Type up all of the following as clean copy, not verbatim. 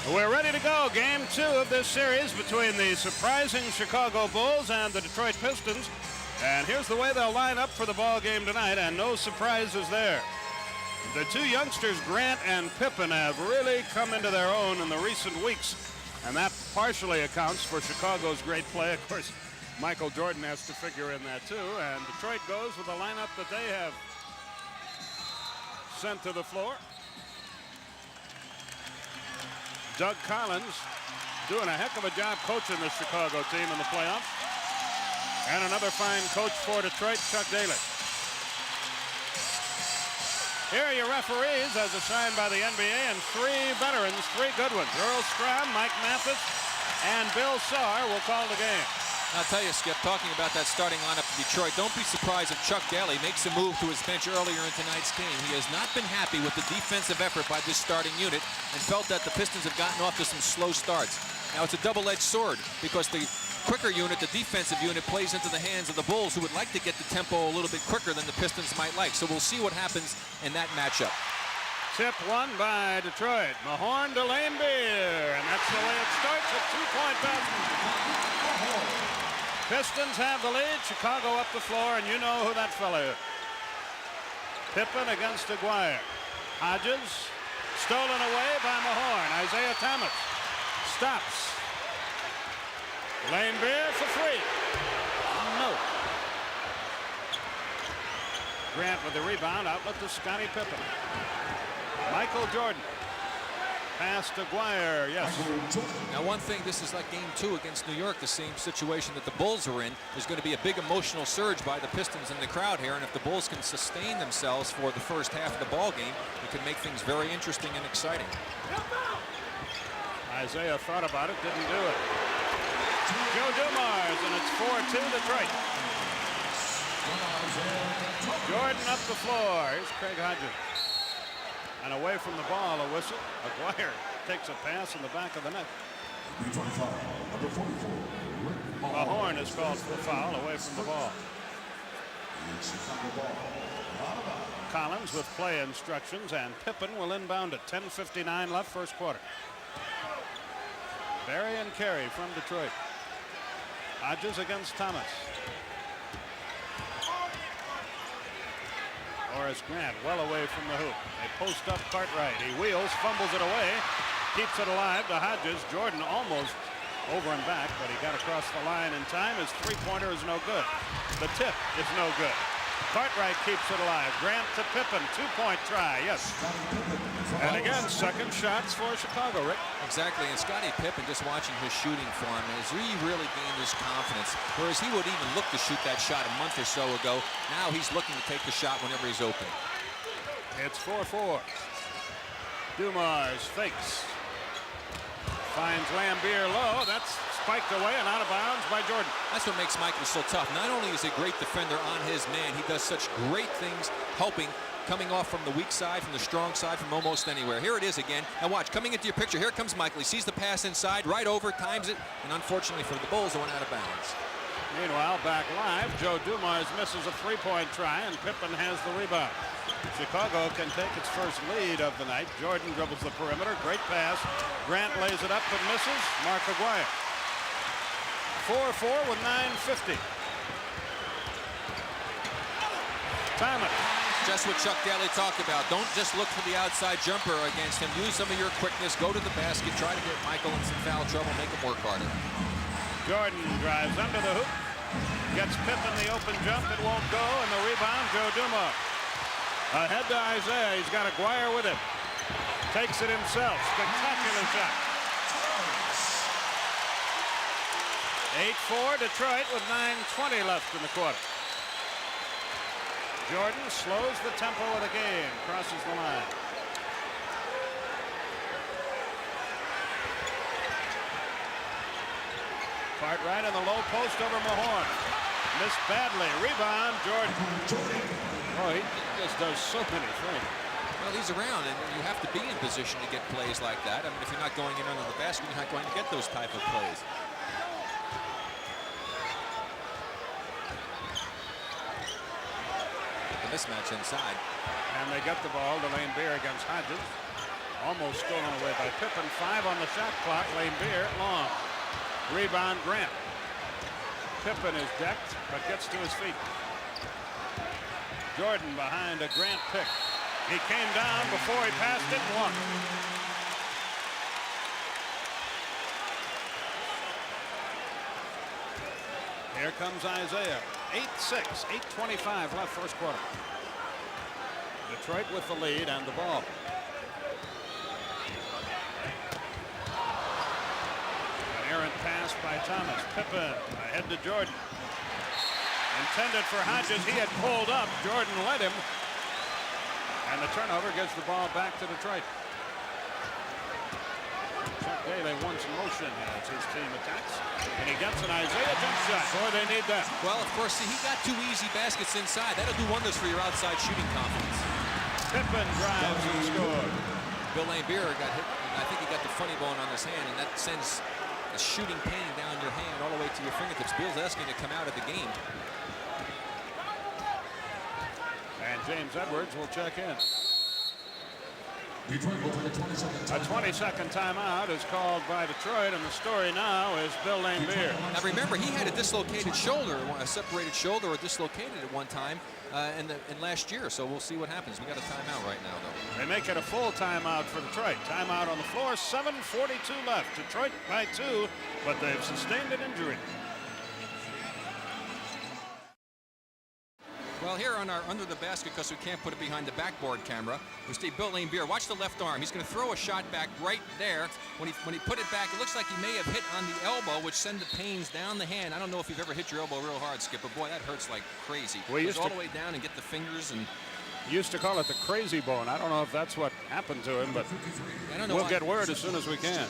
We're ready to go. Game 2 of this series between the surprising Chicago Bulls and the Detroit Pistons. And here's the way they'll line up for the ball game tonight, and no surprises there. The two youngsters, Grant and Pippen, have really come into their own in the recent weeks, and that partially accounts for Chicago's great play. Of course, Michael Jordan has to figure in that too, and Detroit goes with the lineup that they have sent to the floor. Doug Collins doing a heck of a job coaching the Chicago team in the playoffs. And another fine coach for Detroit, Chuck Daly. Here are your referees as assigned by the NBA, and three veterans, three good ones. Earl Strom, Mike Mathis, and Bill Saar will call the game. I'll tell you, Skip, talking about that starting lineup for Detroit, don't be surprised if Chuck Daly makes a move to his bench earlier in tonight's game. He has not been happy with the defensive effort by this starting unit and felt that the Pistons have gotten off to some slow starts. Now, it's a double-edged sword because the quicker unit, the defensive unit, plays into the hands of the Bulls, who would like to get the tempo a little bit quicker than the Pistons might like. So we'll see what happens in that matchup. Tip won by Detroit. Mahorn to Laimbeer, and that's the way it starts, a two-point basket. Pistons have the lead. Chicago up the floor, and you know who that fella is. Pippen against Aguirre. Hodges stolen away by Mahorn. Isaiah Thomas stops. Laimbeer for free. No. Grant with the rebound. Outlet to Scottie Pippen. Michael Jordan. Pass to Aguirre, yes. Now, one thing, this is like game 2 against New York, the same situation that the Bulls are in. There's going to be a big emotional surge by the Pistons in the crowd here, and if the Bulls can sustain themselves for the first half of the ball game, it could make things very interesting and exciting. Isaiah thought about it, didn't do it. Joe Dumars, and it's 4-2 Detroit. Jordan up the floor. Here's Craig Hodges. And away from the ball, a whistle. Aguirre takes a pass in the back of the net. Mahorn is called for the foul away from the ball. Collins with play instructions, and Pippen will inbound it. 10:59 left, first quarter. Barry and Carey from Detroit. Hodges against Thomas. Horace Grant well away from the hoop. They post up Cartwright. He wheels, fumbles it away, keeps it alive to Hodges. Jordan almost over and back, but he got across the line in time. His three-pointer is no good. The tip is no good. Cartwright keeps it alive. Grant to Pippen. Two-point try, yes. And again, second shots for Chicago, Rick. Exactly, and Scottie Pippen, just watching his shooting form, has really gained his confidence. Whereas he would even look to shoot that shot a month or so ago. Now he's looking to take the shot whenever he's open. It's 4-4. Dumars fakes. Finds Laimbeer low. That's spiked away and out of bounds by Jordan. That's what makes Michael so tough. Not only is he a great defender on his man, he does such great things helping, coming off from the weak side, from the strong side, from almost anywhere. Here it is again. Now watch, coming into your picture, here comes Michael. He sees the pass inside, right over, times it, and unfortunately for the Bulls, it went out of bounds. Meanwhile, back live, Joe Dumars misses a three-point try, and Pippen has the rebound. Chicago can take its first lead of the night. Jordan dribbles the perimeter. Great pass. Grant lays it up but misses. Mark Aguirre. 4-4 with 9:50. Thomas. Just what Chuck Daly talked about. Don't just look for the outside jumper against him. Use some of your quickness. Go to the basket. Try to get Michael in some foul trouble. Make him work harder. Jordan drives under the hoop. Gets Pippen the open jump. It won't go. And the rebound, Joe Dumars. Ahead to Isaiah. He's got Aguirre with him. Takes it himself. Spectacular shot. 8-4 Detroit with 9:20 left in the quarter. Jordan slows the tempo of the game. Crosses the line. Cartwright in the low post over Mahorn. Missed badly. Rebound, Jordan. Oh, he just does so many things. Well, he's around, and you have to be in position to get plays like that. I mean, if you're not going in under the basket, you're not going to get those type of plays. The mismatch inside. And they get the ball to Laimbeer against Hodges. Almost stolen away by Pippen. 5 on the shot clock. Lane Beer long. Rebound Grant. Pippen is decked but gets to his feet. Jordan behind a Grant pick. He came down before he passed it and won. Here comes Isaiah. 8-6, 8:25 left first quarter. Detroit with the lead and the ball. An errant pass by Thomas. Pippen ahead to Jordan. Intended for Hodges. He had pulled up. Jordan led him. And the turnover gives the ball back to Detroit. Chuck Daly wants motion as his team attacks. And he gets an Isaiah jump shot. Boy, they need that. Well, of course, see, he got 2 easy baskets inside. That'll do wonders for your outside shooting confidence. Pippen drives and scores. Bill Laimbeer got hit. I think he got the funny bone on his hand, and that sends a shooting pain down your hand all the way to your fingertips. Bill's asking to come out of the game. And James Edwards will check in. Detroit will take a 20-second A 20-second timeout is called by Detroit, and the story now is Bill Laimbeer. Now remember, he had a dislocated shoulder, a separated shoulder, or dislocated at one time in last year. So we'll see what happens. We got a timeout right now, though. They make it a full timeout for Detroit. Timeout on the floor. 7:42 left. Detroit by 2, but they've sustained an injury. Well, here on our under the basket, because we can't put it behind the backboard camera, we see Bill Laimbeer. Watch the left arm. He's going to throw a shot back right there. When he put it back, it looks like he may have hit on the elbow, which send the pains down the hand. I don't know if you've ever hit your elbow real hard, Skip, but boy, that hurts like crazy. We Goes all the way down and get the fingers and. Used to call it the crazy bone. I don't know if that's what happened to him, but I don't know we'll get word as soon as we can.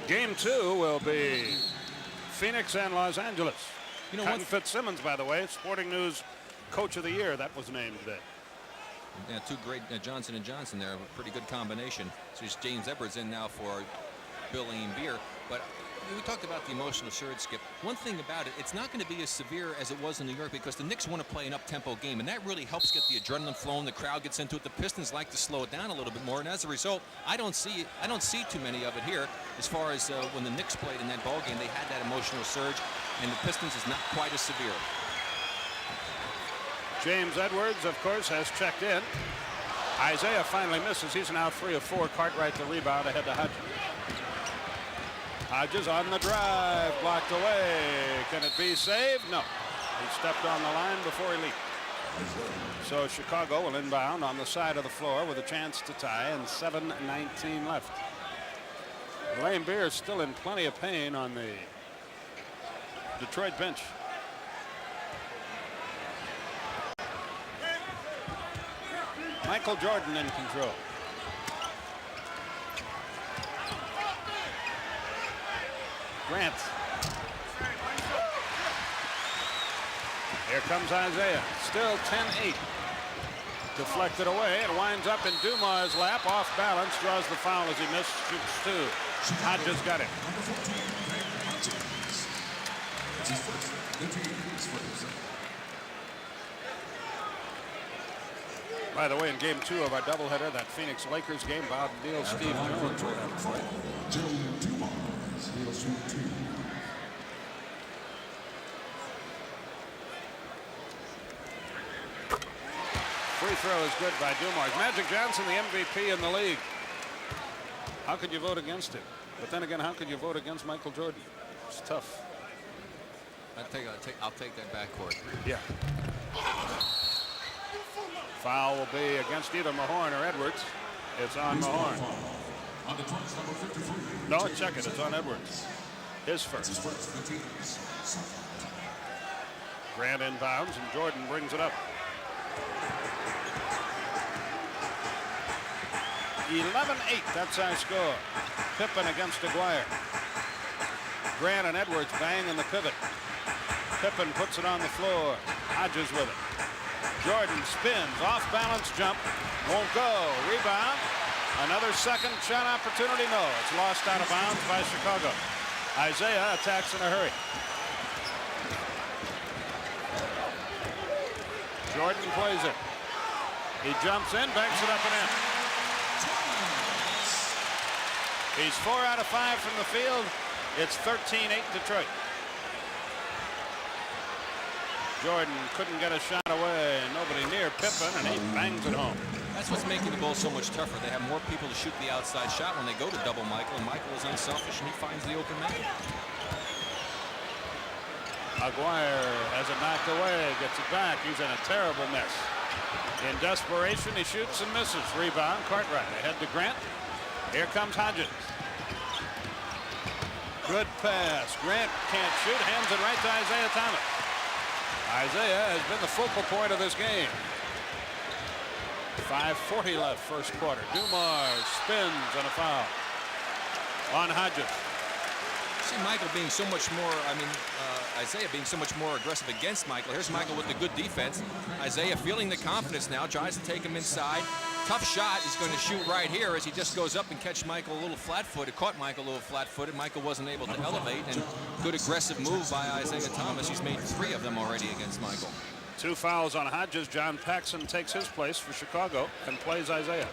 Game 2 will be Phoenix and Los Angeles. You know, Cotton Fitzsimmons, by the way, Sporting News Coach of the Year. That was named today. Yeah, 2 great Johnson & Johnson there. A pretty good combination. So it's James Edwards in now for Bill Laimbeer. But we talked about the emotional surge, Skip. One thing about it, it's not going to be as severe as it was in New York because the Knicks want to play an up-tempo game, and that really helps get the adrenaline flowing. The crowd gets into it. The Pistons like to slow it down a little bit more, and as a result, I don't see too many of it here. As far as when the Knicks played in that ball game, they had that emotional surge, and the Pistons is not quite as severe. James Edwards, of course, has checked in. Isaiah finally misses. He's now 3 of 4. Cartwright the rebound ahead to Hodges. Hodges on the drive, blocked away. Can it be saved? No. He stepped on the line before he leaped. So Chicago will inbound on the side of the floor with a chance to tie, and 7:19 left. Laimbeer is still in plenty of pain on the Detroit bench. Michael Jordan in control. Grant. Here comes Isaiah. Still 10-8. Deflected away. It winds up in Dumas' lap. Off balance. Draws the foul as he missed. Shoots 2. Hodges got it. By the way, in game 2 of our doubleheader, that Phoenix Lakers game, Bob Neal, Steve Jones were out for it. Free throw is good by Dumars. Magic Johnson, the MVP in the league. How could you vote against him? But then again, how could you vote against Michael Jordan? It's tough. I'll take that backcourt. Yeah. Foul will be against either Mahorn or Edwards. It's on Mahorn. No, check it. It's on Edwards. His first. Grant inbounds, and Jordan brings it up. 11-8. That's our score. Pippen against Aguirre. Grant and Edwards bang in the pivot. Pippen puts it on the floor. Hodges with it. Jordan spins, off balance jump, won't go. Rebound, another second shot opportunity. No, it's lost out of bounds by Chicago. Isaiah attacks in a hurry. Jordan plays it. He jumps in, banks it up and in. He's 4 out of 5 from the field. It's 13-8 Detroit. Jordan couldn't get a shot away. Nobody near Pippen, and he bangs it home. That's what's making the Bulls so much tougher. They have more people to shoot the outside shot when they go to double Michael, and Michael is unselfish, and he finds the open man. Aguirre has it knocked away, gets it back. He's in a terrible mess. In desperation, he shoots and misses. Rebound, Cartwright ahead to Grant. Here comes Hodges. Good pass. Grant can't shoot, hands it right to Isaiah Thomas. Isaiah has been the focal point of this game. 5:40 left first quarter. Dumars spins and a foul on Hodges. See Michael being so much more, Isaiah being so much more aggressive against Michael. Here's Michael with the good defense. Isaiah feeling the confidence now, tries to take him inside. Tough shot. He's going to shoot right here as he just goes up and catch Michael a little flat-footed. Caught Michael a little flat-footed. Michael wasn't able to elevate, and good aggressive move by Isaiah Thomas. He's made 3 of them already against Michael. 2 fouls on Hodges. John Paxson takes his place for Chicago and plays Isaiah.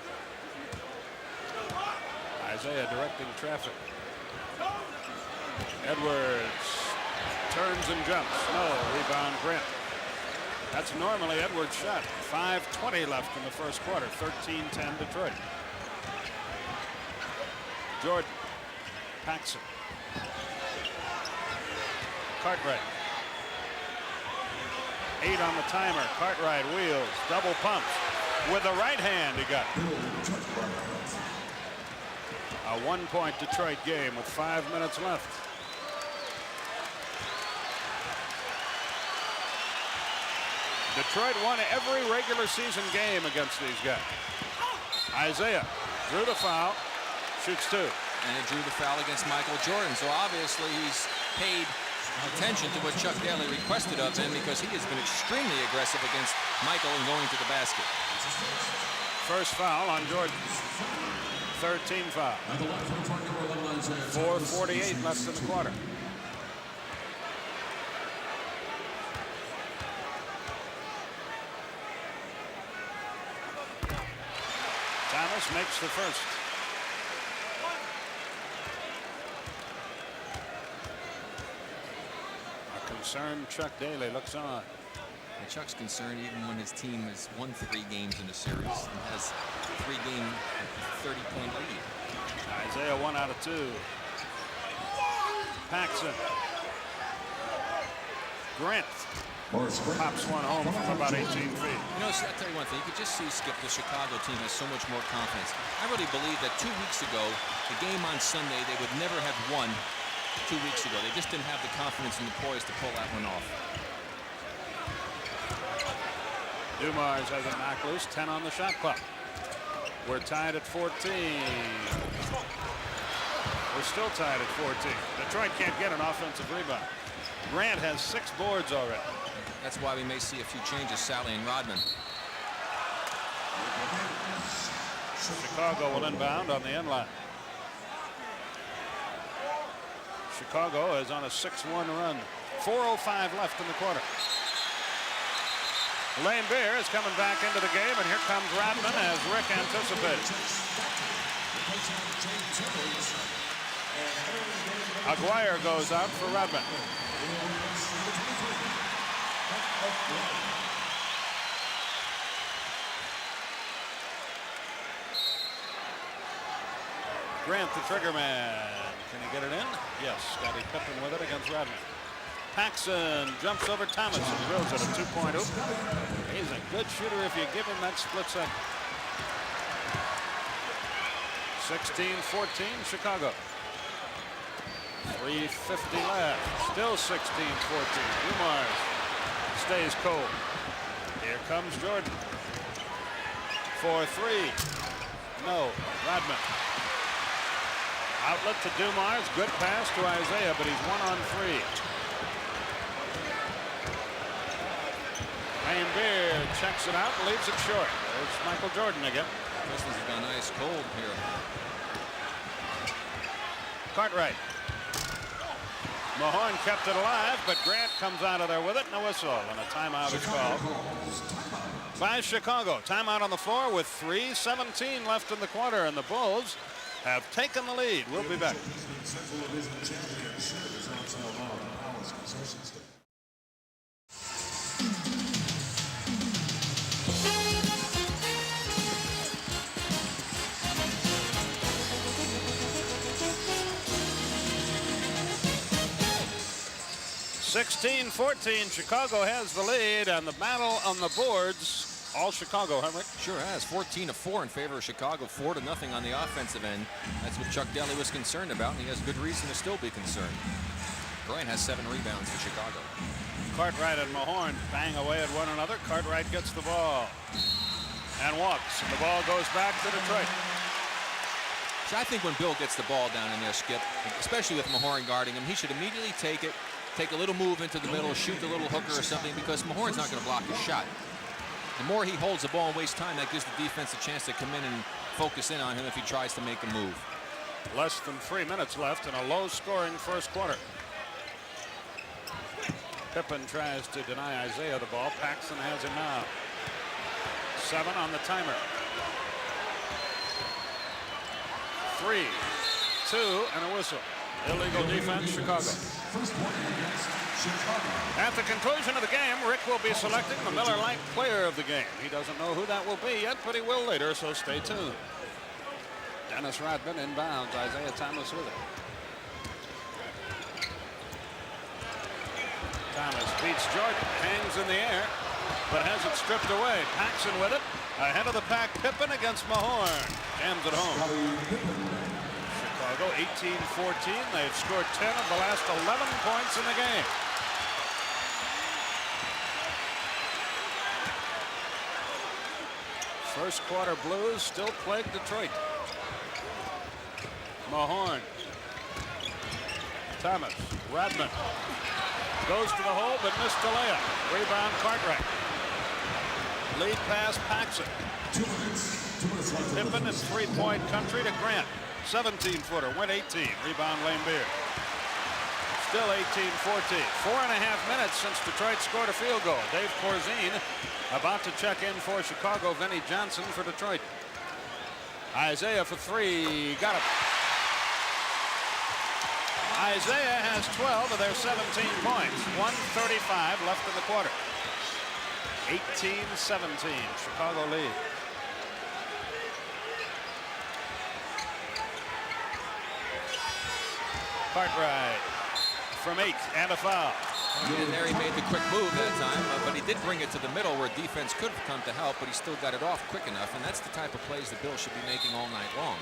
Isaiah directing traffic. Edwards turns and jumps. No, rebound Grant. That's normally Edwards' shot. 5:20 left in the first quarter. 13-10 Detroit. Jordan. Paxson. Cartwright. 8 on the timer. Cartwright wheels. Double pumps. With the right hand he got. A 1-point Detroit game with 5 minutes left. Detroit won every regular season game against these guys. Isaiah drew the foul, shoots 2. And he drew the foul against Michael Jordan. So obviously he's paid attention to what Chuck Daly requested of him, because he has been extremely aggressive against Michael and going to the basket. First foul on Jordan. 13 foul. 4:48 left in the quarter. Thomas makes the first. A concerned Chuck Daly looks on. And Chuck's concerned even when his team has won 3 games in the series and has a 3-game 30-point lead. Isaiah 1 out of 2. Paxson. Grant pops one home from about 18 feet. You know, I'll tell you one thing. You could just see, Skip, the Chicago team has so much more confidence. I really believe that 2 weeks ago, the game on Sunday, they would never have won 2 weeks ago. They just didn't have the confidence and the poise to pull that one off. Dumars has a knock loose. 10 on the shot clock. We're tied at 14. We're still tied at 14. Detroit can't get an offensive rebound. Grant has 6 boards already. That's why we may see a few changes, Sally and Rodman. Chicago will inbound on the end line. Chicago is on a 6-1 run. 4:05 left in the quarter. Lane Beer is coming back into the game, and here comes Rodman as Rick anticipated. Aguirre goes out for Rodman. Grant, the trigger man. Can he get it in? Yes. Scottie Pippen with it against Rodman. Paxson jumps over Thomas and drills it a 2-point hoop. He's a good shooter if you give him that split second. 16-14 Chicago. 3:50 left. Still 16-14. Dumars stays cold. Here comes Jordan. 4-3. No. Rodman. Outlet to Dumars. Good pass to Isaiah, but he's 1 on 3. Lane Beer checks it out and leaves it short. There's Michael Jordan again. Pistons have gone ice cold here. Cartwright. Mahorn kept it alive, but Grant comes out of there with it and a whistle, and a timeout is called by Chicago. Timeout on the floor with 3:17 left in the quarter, and the Bulls have taken the lead. We'll be back. (16-14). Chicago has the lead, and the battle on the boards. All Chicago, huh, Rick? Sure has. 14-4 in favor of Chicago, 4-0 on the offensive end. That's what Chuck Daly was concerned about, and he has good reason to still be concerned. Bryant has 7 rebounds for Chicago. Cartwright and Mahorn bang away at one another. Cartwright gets the ball and walks, and the ball goes back to Detroit. So I think when Bill gets the ball down in there, Skip, especially with Mahorn guarding him, he should immediately take it, take a little move into the middle, shoot the little hooker or something, because Mahorn's not going to block his shot. The more he holds the ball and wastes time, that gives the defense a chance to come in and focus in on him if he tries to make a move. Less than 3 minutes left in a low-scoring first quarter. Pippen tries to deny Isaiah the ball. Paxson has him now. 7 on the timer. 3, 2, and a whistle. Illegal defense, Chicago. At the conclusion of the game, Rick will be selecting the Miller Lite player of the game. He doesn't know who that will be yet, but he will later, so stay tuned. Dennis Rodman inbounds. Isaiah Thomas with it. Thomas beats Jordan, hangs in the air, but has it stripped away. Paxson with it. Ahead of the pack, Pippen against Mahorn. Jams it home. Chicago 18-14. They've scored 10 of the last 11 points in the game. First quarter blues still plague Detroit. Mahorn. Thomas. Rodman. Goes to the hole, but missed the layup. Rebound, Cartwright. Lead pass, Paxson. 2 minutes. Pippen in three-point country to Grant. 17-footer, went 18. Rebound, Lane Beer. Still 18-14. 4.5 minutes since Detroit scored a field goal. Dave Corzine about to check in for Chicago. Vinnie Johnson for Detroit. Isaiah for 3. Got it. Isaiah has 12 of their 17 points. 1:35 left in the quarter. 18-17. Chicago lead. Cartwright from 8 and a foul. And there he made the quick move that time, but he did bring it to the middle where defense could have come to help, but he still got it off quick enough, and that's the type of plays that Bill should be making all night long.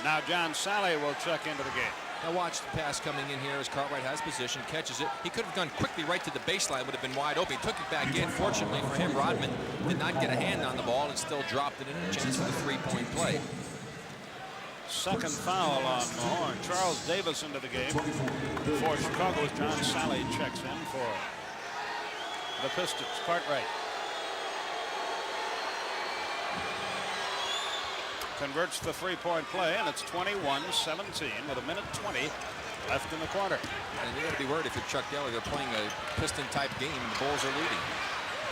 Now John Sally will check into the game. Now watch the pass coming in here as Cartwright has position, catches it. He could have gone quickly right to the baseline, would have been wide open. He took it back in. Fortunately for him, Rodman did not get a hand on the ball and still dropped it in. A chance for the three-point play. Second foul on Mahorn. Charles Davis into the game for Chicago. John Sally checks in for the Pistons. Cartwright converts the three-point play, and it's 21-17 with 1:20 left in the quarter. And you got to be worried if you're Chuck Daly. They're playing a Piston-type game, and the Bulls are leading.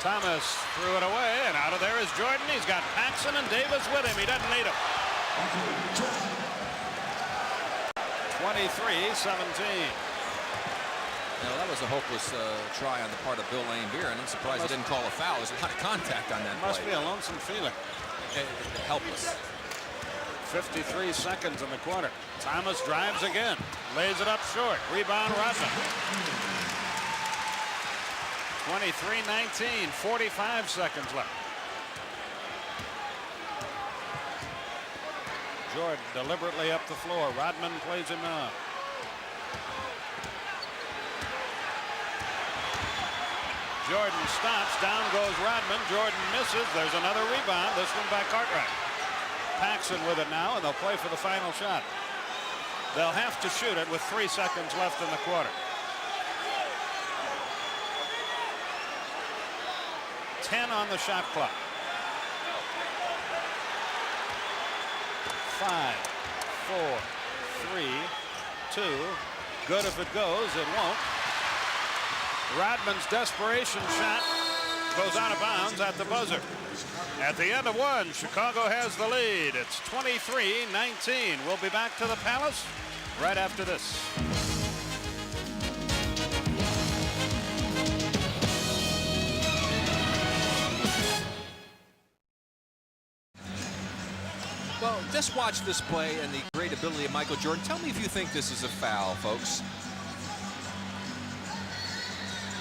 Thomas threw it away, and out of there is Jordan. He's got Paxson and Davis with him. He doesn't need him. 23-17. Now, that was a hopeless try on the part of Bill Lane Beer, and I'm surprised he didn't call a foul. There's a lot of contact on that Must play. be a lonesome feeling. Helpless. 53 seconds in the quarter. Thomas drives again. Lays it up short. Rebound, Rodman. 23-19. 45 seconds left. Jordan deliberately up the floor. Rodman plays him out. Jordan stops. Down goes Rodman. Jordan misses. There's another rebound. This one by Cartwright. Paxson with it now, and they'll play for the final shot. They'll have to shoot it with 3 seconds left in the quarter. 10 on the shot clock. 5, 4, 3, 2. Good if it goes. It won't. Rodman's desperation shot goes out of bounds at the buzzer. At the end of one, Chicago has the lead. It's 23-19. We'll be back to the Palace right after this. Well, just watch this play and the great ability of Michael Jordan. Tell me if you think this is a foul, folks.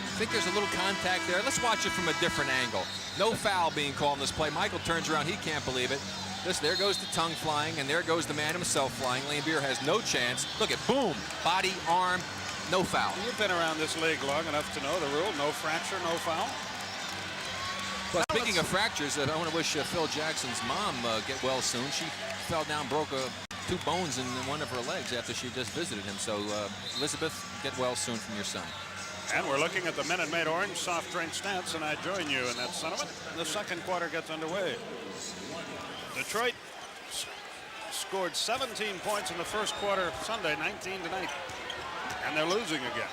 I think there's a little contact there. Let's watch it from a different angle. No foul being called in this play. Michael turns around. He can't believe it. There goes the tongue flying, and there goes the man himself flying. Laimbeer has no chance. Look at, boom, body, arm, no foul. You've been around this league long enough to know the rule. No fracture, no foul. Well, speaking of fractures, I want to wish Phil Jackson's mom get well soon. She fell down, broke 2 bones in one of her legs after she just visited him. So, Elizabeth, get well soon from your son. And we're looking at the Minute Maid Orange soft drink stats, and I join you in that sentiment. The second quarter gets underway. Detroit scored 17 points in the first quarter Sunday, 19-9. And they're losing again.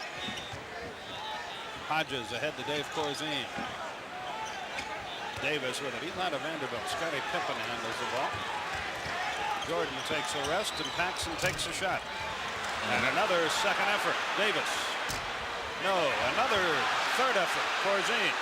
Hodges ahead to Dave Corzine. Davis with it. He's not a Vanderbilt. Scottie Pippen handles the ball. Jordan takes a rest, and Paxson takes a shot. And another second effort. Davis. No, another third effort. Corzine.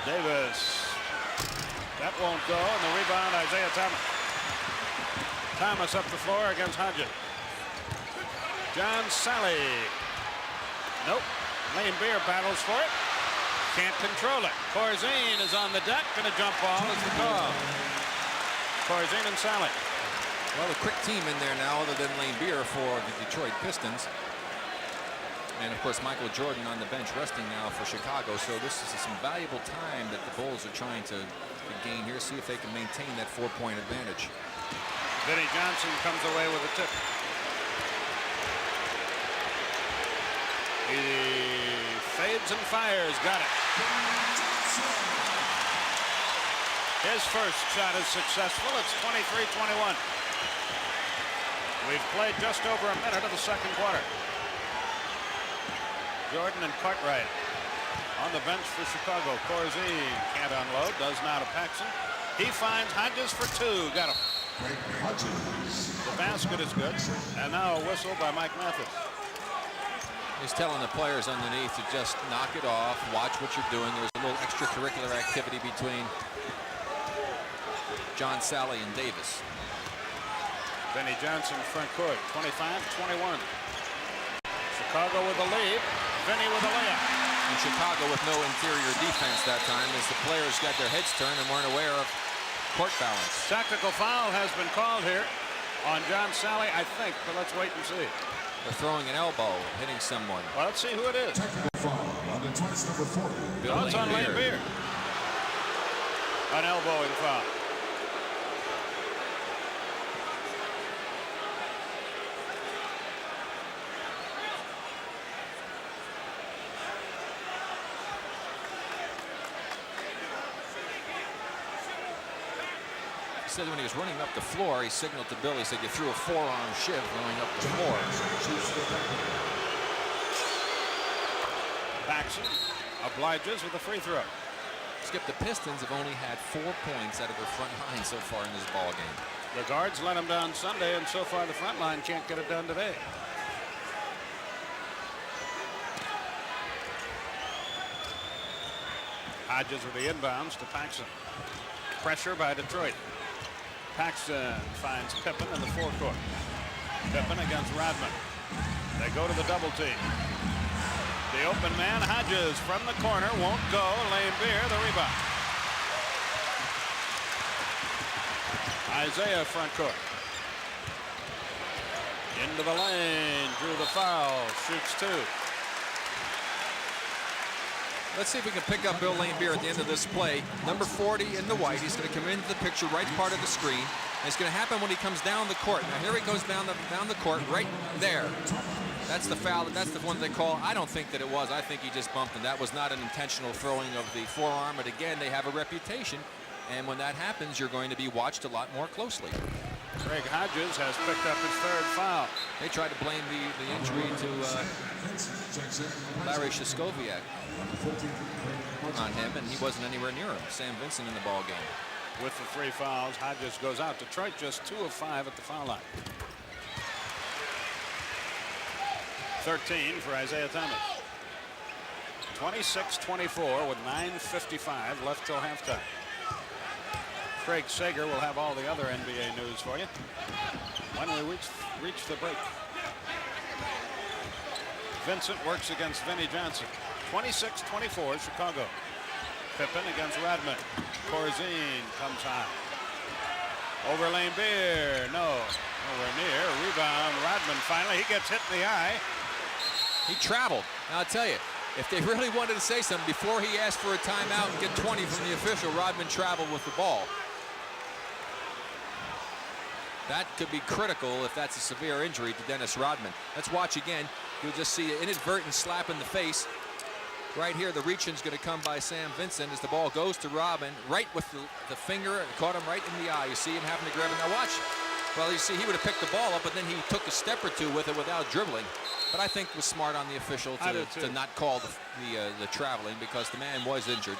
Davis. That won't go, and the rebound, Isaiah Thomas. Thomas up the floor against Hodges. John Sally. Nope. Laimbeer battles for it. Can't control it. Corzine is on the deck, and a jump ball is the call. Corzine and Sally. Well, a quick team in there now other than Laimbeer for the Detroit Pistons. And, of course, Michael Jordan on the bench resting now for Chicago. So this is some valuable time that the Bulls are trying to gain here. See if they can maintain that 4-point advantage. Vinnie Johnson comes away with a tip. He fades and fires. Got it. His first shot is successful. It's 23-21. We've played just over a minute of the second quarter. Jordan and Cartwright on the bench for Chicago. Corzine can't unload. Does now to Paxson. He finds Hodges for 2. Got him. The basket is good. And now a whistle by Mike Mathis. He's telling the players underneath to just knock it off, watch what you're doing. There's a little extracurricular activity between John Sally and Davis. Vinnie Johnson front court, 25-21. Chicago with the lead. Vinnie with a layup. And Chicago with no interior defense that time as the players got their heads turned and weren't aware of court balance. Tactical foul has been called here on John Sally, I think, but let's wait and see. They're throwing an elbow, hitting someone. Well, let's see who it is. Technical foul on the twice number 40. Oh, it's on Laimbeer. An elbowing foul. He said when he was running up the floor, he signaled to Bill. He said, you threw a forearm shift running up the floor. Paxson obliges with a free throw. Skip, the Pistons have only had 4 points out of their front line so far in this ball game. The guards let them down Sunday, and so far the front line can't get it done today. Hodges with the inbounds to Paxson. Pressure by Detroit. Paxson finds Pippen in the forecourt. Pippen against Rodman. They go to the double team. The open man, Hodges from the corner, won't go. Laimbeer, the rebound. Isaiah front court. Into the lane, drew the foul, shoots 2. Let's see if we can pick up Bill Laimbeer at the end of this play. Number 40 in the white. He's going to come into the picture, right part of the screen. And it's going to happen when he comes down the court. Now here he goes down the court, right there. That's the foul. That's the one they call. I don't think that it was. I think he just bumped him. That was not an intentional throwing of the forearm. But again, they have a reputation And when that happens, you're going to be watched a lot more closely. Craig Hodges has picked up his third foul. They tried to blame the injury to Larry Shishkoviak on him, and he wasn't anywhere near him. Sam Vincent in the ball game. With the 3 fouls, Hodges goes out. Detroit just 2 of 5 at the foul line. 13 for Isaiah Thomas. 26-24 with 9:55 left till halftime. Craig Sager will have all the other NBA news for you when we reach the break. Vincent works against Vinnie Johnson. 26-24 Chicago. Pippen against Rodman. Corzine comes high. Over Lane Beer. No. Nowhere near. Rebound. Rodman finally. He gets hit in the eye. He traveled. Now, I'll tell you, if they really wanted to say something, before he asked for a timeout and get 20 from the official, Rodman traveled with the ball. That could be critical if that's a severe injury to Dennis Rodman. Let's watch again. You'll just see an inadvertent slap in the face. Right here, the reach-in's going to come by Sam Vincent as the ball goes to Rodman, right with the finger, and caught him right in the eye. You see him having to grab it. Now watch. Well, you see, he would have picked the ball up, but then he took a step or two with it without dribbling. But I think it was smart on the official to not call the traveling, because the man was injured.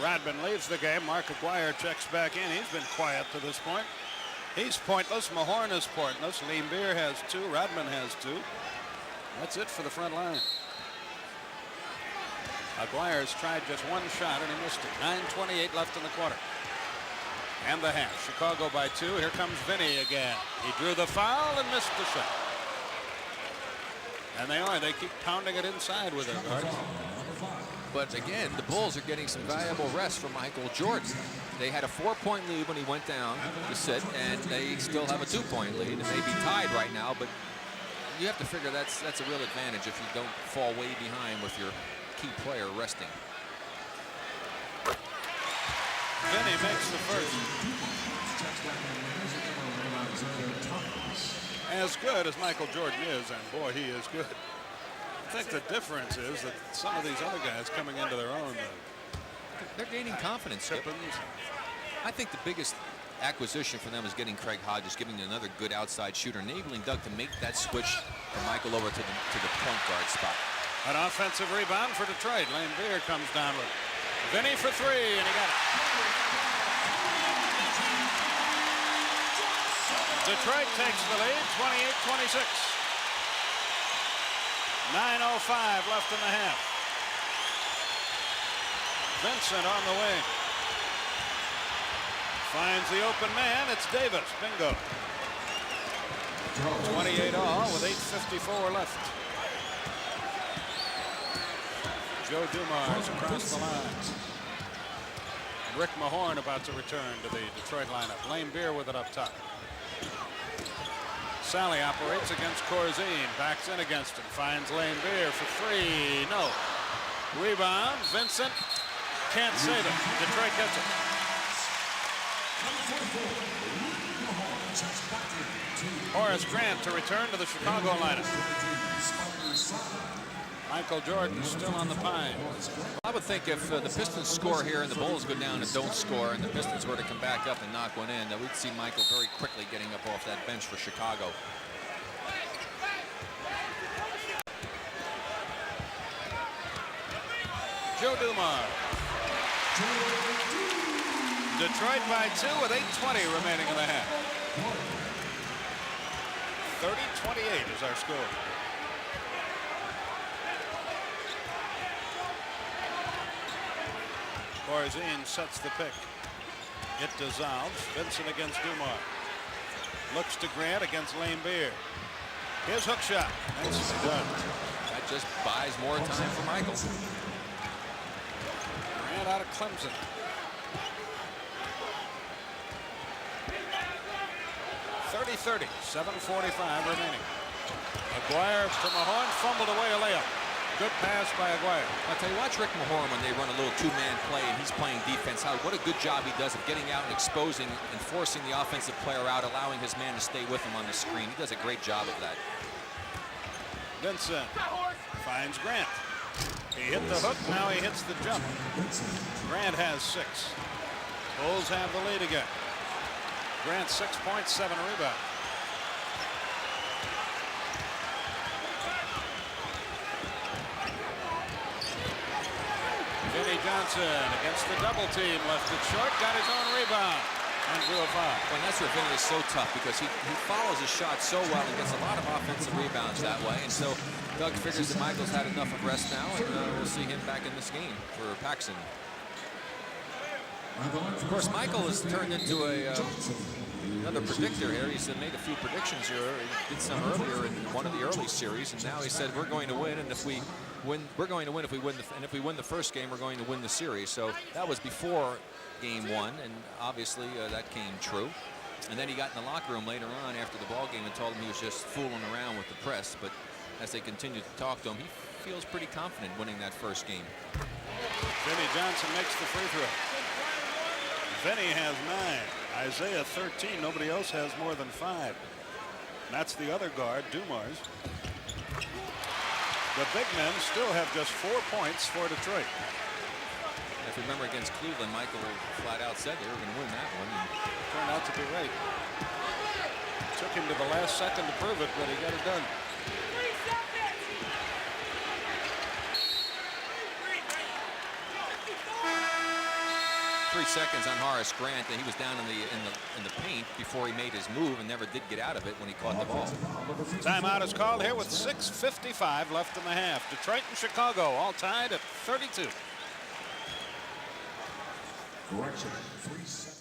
Rodman leaves the game. Mark Aguirre checks back in. He's been quiet to this point. He's pointless. Mahorn is pointless. Lane Beer has 2. Rodman has 2. That's it for the front line. Aguirre's tried just 1 shot and he missed it. 9:28 left in the quarter. And the half. Chicago by 2. Here comes Vinny again. He drew the foul and missed the shot. And they keep pounding it inside with their guards. But again, the Bulls are getting some valuable rest from Michael Jordan. They had a 4-point lead when he went down to sit, and they still have a 2-point lead. It may be tied right now, but you have to figure that's a real advantage if you don't fall way behind with your key player resting. Vinny makes the first. As good as Michael Jordan is, and boy, he is good. I think the difference is that some of these other guys coming into their own. They're gaining confidence. I think the biggest acquisition for them is getting Craig Hodges, giving them another good outside shooter, enabling Doug to make that switch from Michael over to the point guard spot. An offensive rebound for Detroit. Lane Beer comes down with Vinny for 3, and he got it. Detroit takes the lead, 28-26. 9:05 left in the half. Vincent on the wing. Finds the open man. It's Davis. Bingo. 28 all with 8:54 left. Joe Dumars across the line. Rick Mahorn about to return to the Detroit lineup. Lane Beer with it up top. Sally operates against Corzine. Backs in against him. Finds Lane Beer for 3. No. Rebound. Vincent can't save it. Detroit gets it. Horace Grant to return to the Chicago lineup. Michael Jordan still on the pine. I would think if the Pistons score here and the Bulls go down and don't score and the Pistons were to come back up and knock one in, that we'd see Michael very quickly getting up off that bench for Chicago. Joe Dumars. Detroit by 2 with 8:20 remaining in the half. 30-28 is our score. Corzine sets the pick. It dissolves. Vincent against Dumars. Looks to Grant against Lane Beer. His hook shot. Nicely done. That just buys more time for Michael. Grant out of Clemson. 30-30. 7:45 remaining. Aguirre to Mahorn. Fumbled away a layup. Good pass by Aguirre. I'll tell you, watch Rick Mahorn when they run a little 2-man play and he's playing defense. What a good job he does of getting out and exposing and forcing the offensive player out, allowing his man to stay with him on the screen. He does a great job of that. Vincent finds Grant. He hit the hook, now he hits the jump. Grant has 6. Bulls have the lead again. Grant 6 points, 7 rebounds. Vinnie Johnson against the double team, left it short, got his own rebound, and drew a foul. Well, that's where Vinnie is so tough because he follows his shot so well and gets a lot of offensive rebounds that way. And so Doug figures that Michael's had enough of rest now, and we'll see him back in this game for Paxson. Of course, Michael has turned into another predictor here. He's made a few predictions here. He did some earlier in one of the early series, and now he said we're going to win, and if we win, we're going to win. If we win, and if we win the first game, we're going to win the series. So that was before game 1, and obviously that came true. And then he got in the locker room later on after the ball game and told him he was just fooling around with the press. But as they continued to talk to him, he feels pretty confident winning that first game. Vinnie Johnson makes the free throw. Vinnie has 9. Isaiah 13. Nobody else has more than 5. And that's the other guard, Dumars. The big men still have just 4 points for Detroit. If you remember against Cleveland, Michael flat out said they were going to win that one. And turned out to be right. Took him to the last second to prove it, but he got it done. 3 seconds on Horace Grant, and he was down in the paint before he made his move and never did get out of it when he caught the ball. Timeout is called here with 6:55 left in the half. Detroit and Chicago all tied at 32. Correction. 3 seconds.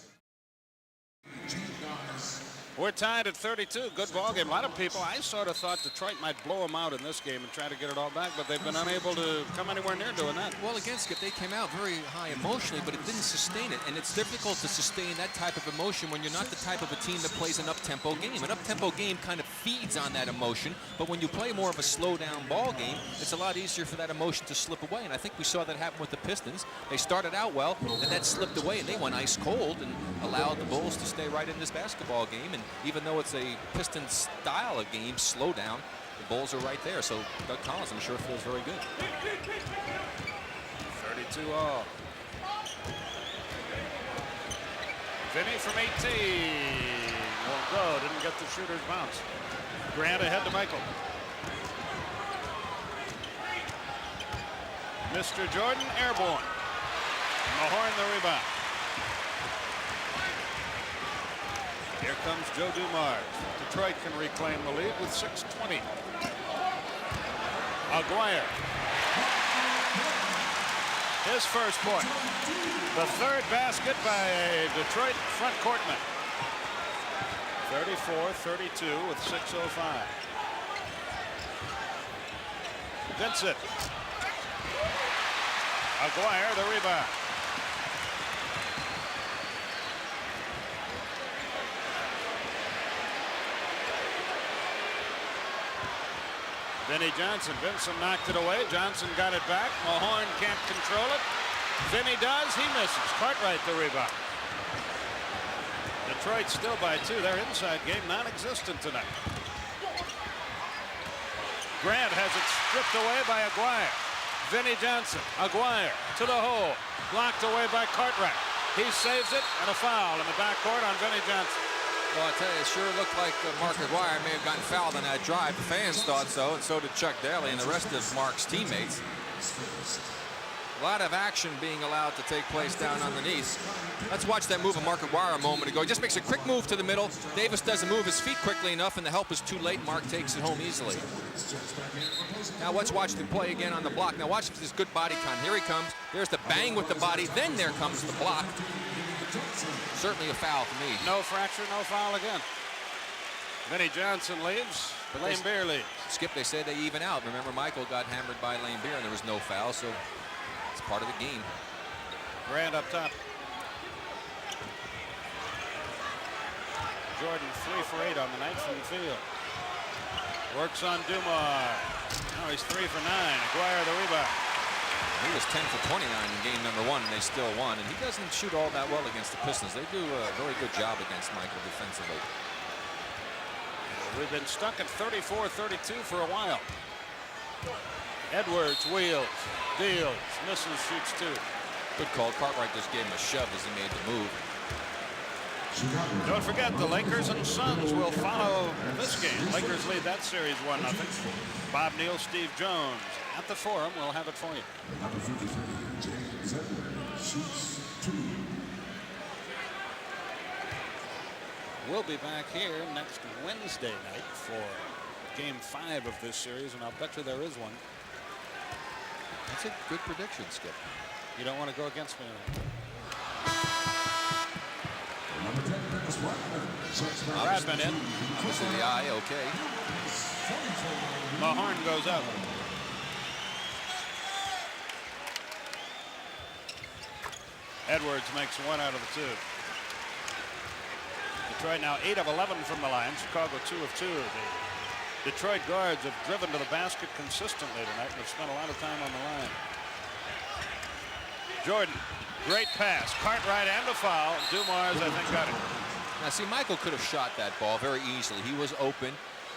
We're tied at 32. Good ball game. A lot of people, I sort of thought Detroit might blow them out in this game and try to get it all back, but they've been unable to come anywhere near doing that. Well, again, Skip, they came out very high emotionally, but it didn't sustain it. And it's difficult to sustain that type of emotion when you're not the type of a team that plays an up-tempo game. An up-tempo game kind of feeds on that emotion, but when you play more of a slow-down ball game, it's a lot easier for that emotion to slip away. And I think we saw that happen with the Pistons. They started out well, and that slipped away, and they went ice cold and allowed the Bulls to stay right in this basketball game. And even though it's a Pistons style of game, slow down, the Bulls are right there. So Doug Collins, I'm sure, feels very good. 32 all. Vinny from 18. Won't go. Didn't get the shooter's bounce. Grant ahead to Michael. Mr. Jordan airborne. Mahorn the rebound. Here comes Joe Dumars. Detroit can reclaim the lead with 6:20. Aguirre. His first point. The third basket by a Detroit front courtman. 34-32 with 6:05. Vincent. Aguirre the rebound. Vinnie Johnson. Vincent knocked it away. Johnson got it back. Mahorn can't control it. Vinnie does. He misses. Cartwright the rebound. Detroit still by 2. Their inside game non-existent tonight. Grant has it stripped away by Aguirre. Vinnie Johnson. Aguirre to the hole. Blocked away by Cartwright. He saves it, and a foul in the backcourt on Vinnie Johnson. Well, I tell you, it sure looked like Mark Aguirre may have gotten fouled on that drive. The fans thought so, and so did Chuck Daly and the rest of Mark's teammates. A lot of action being allowed to take place down underneath. Let's watch that move of Mark Aguirre a moment ago. He just makes a quick move to the middle. Davis doesn't move his feet quickly enough, and the help is too late. Mark takes it home easily. Now let's watch the play again on the block. Now watch this good body count. Here he comes. There's the bang with the body. Then there comes the block. Certainly a foul for me. No fracture, no foul again. Vinnie Johnson leaves. Lane Beer leaves. Skip, they said they even out. Remember, Michael got hammered by Lane Beer, and there was no foul, so it's part of the game. Grant up top. Jordan 3 for 8 on the night from the field. Works on Dumars. Now he's 3 for 9. Aguirre the rebound. He was 10 for 29 in game number 1, and they still won. And he doesn't shoot all that well against the Pistons. They do a very good job against Michael defensively. We've been stuck at 34-32 for a while. Edwards wheels, deals, misses, shoots two. Good call. Cartwright just gave him a shove as he made the move. Don't forget, the Lakers and Suns will follow this game. Lakers lead that series 1-0. Bob Neal, Steve Jones at the Forum. We'll have it for you. Number 53, James Edwards, shoots 2. We'll be back here next Wednesday night for Game 5 of this series, and I'll bet you there is one. That's a good prediction, Skip. You don't want to go against me on that. Number 10, Dennis Rodman. Rodman in. Was in the eye, okay. The horn goes up. Edwards makes 1 out of the 2. Detroit now 8 of 11 from the line. Chicago 2 of 2. The Detroit guards have driven to the basket consistently tonight and have spent a lot of time on the line. Jordan, great pass. Cartwright and a foul. Dumars, I think, got it. Now, see, Michael could have shot that ball very easily. He was open,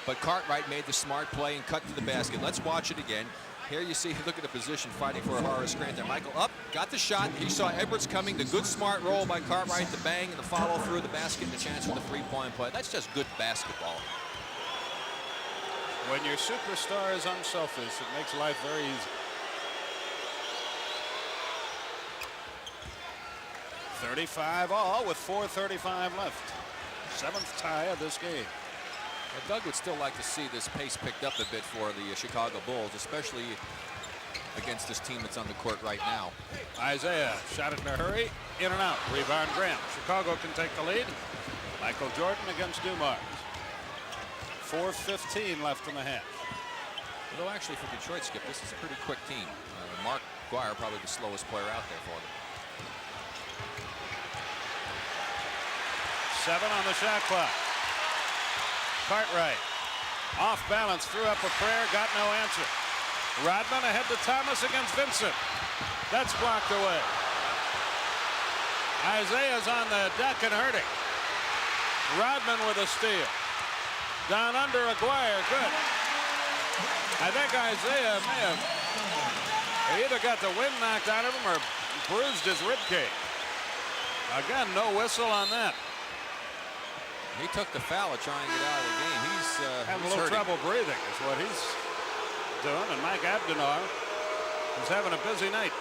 but Cartwright made the smart play and cut to the basket. Let's watch it again. Here you see, look at the position, fighting for a Horace Grant there. Michael up, got the shot. He saw Edwards coming. The good smart roll by Cartwright, the bang, and the follow through the basket, and the chance for the three-point play. That's just good basketball. When your superstar is unselfish, it makes life very easy. 35 all with 4:35 left. 7th tie of this game. Well, Doug would still like to see this pace picked up a bit for the Chicago Bulls, especially against this team that's on the court right now. Isaiah shot it in a hurry, in and out. Rebound Grant. Chicago can take the lead. Michael Jordan against Dumars. 4:15 left in the half. Although actually for Detroit, Skip, this is a pretty quick team. Mark Guire probably the slowest player out there for them. 7 on the shot clock. Cartwright off balance, threw up a prayer, got no answer. Rodman ahead to Thomas against Vincent. That's blocked away. Isaiah's on the deck and hurting. Rodman with a steal. Down under Aguirre, good. I think Isaiah may have either got the wind knocked out of him or bruised his ribcage. Again, no whistle on that. He took the foul of trying to get out of the game. He's having a little trouble breathing is what he's doing. And Mike Abdenor is having a busy night.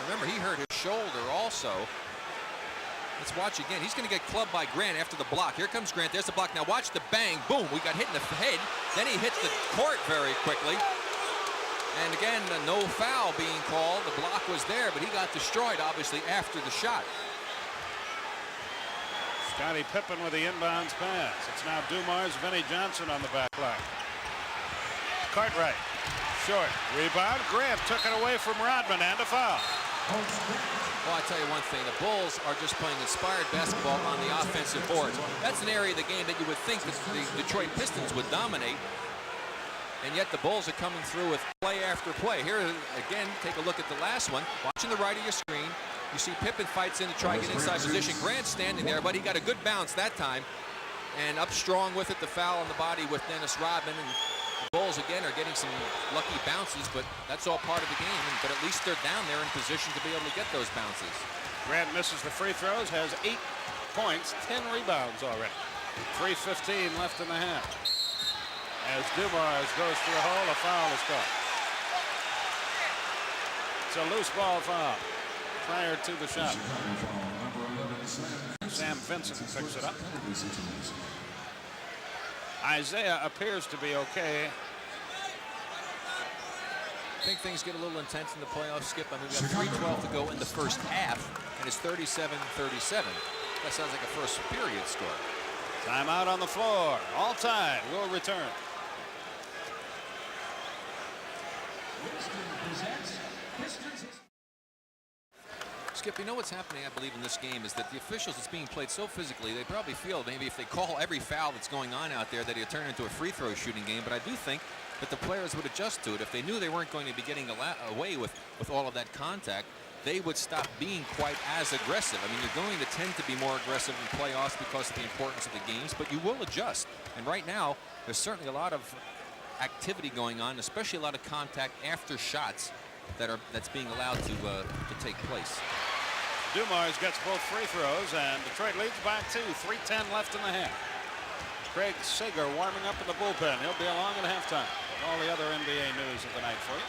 Remember, he hurt his shoulder also. Let's watch again. He's going to get clubbed by Grant after the block. Here comes Grant. There's the block. Now watch the bang. Boom. We got hit in the head. Then he hit the court very quickly. And again, no foul being called. The block was there, but he got destroyed, obviously, after the shot. Scottie Pippen with the inbounds pass. It's now Dumars, Vinnie Johnson on the back line. Cartwright, short, rebound. Grant took it away from Rodman and a foul. Well, I tell you one thing, the Bulls are just playing inspired basketball on the offensive boards. That's an area of the game that you would think that the Detroit Pistons would dominate. And yet the Bulls are coming through with play after play. Here, again, take a look at the last one. Watching the right of your screen, you see Pippen fights in to try to get inside position. Grant standing there, but he got a good bounce that time. And up strong with it, the foul on the body with Dennis Rodman. And the Bulls, again, are getting some lucky bounces, but that's all part of the game. But at least they're down there in position to be able to get those bounces. Grant misses the free throws, has 8 points, 10 rebounds already. 3:15 left in the half. As Dumars goes to the hole, a foul is called. It's a loose ball foul prior to the shot. Sam Vincent picks it up. Isaiah appears to be okay. I think things get a little intense in the playoffs, Skip. I mean, we got 3:12 to go in the first half, and it's 37-37. That sounds like a first period score. Timeout on the floor. All tied. We'll return. Skip, you know what's happening, I believe, in this game is that the officials, it's being played so physically, they probably feel maybe if they call every foul that's going on out there that it'll turn into a free throw shooting game. But I do think that the players would adjust to it. If they knew they weren't going to be getting away with all of that contact, they would stop being quite as aggressive. I mean, you're going to tend to be more aggressive in playoffs because of the importance of the games, but you will adjust. And right now, there's certainly a lot of activity going on, especially a lot of contact after shots that's being allowed to take place. Dumars gets both free throws, and Detroit leads by 2. 3:10 left in the half. Craig Sager warming up in the bullpen. He'll be along at halftime. All the other NBA news of the night for you.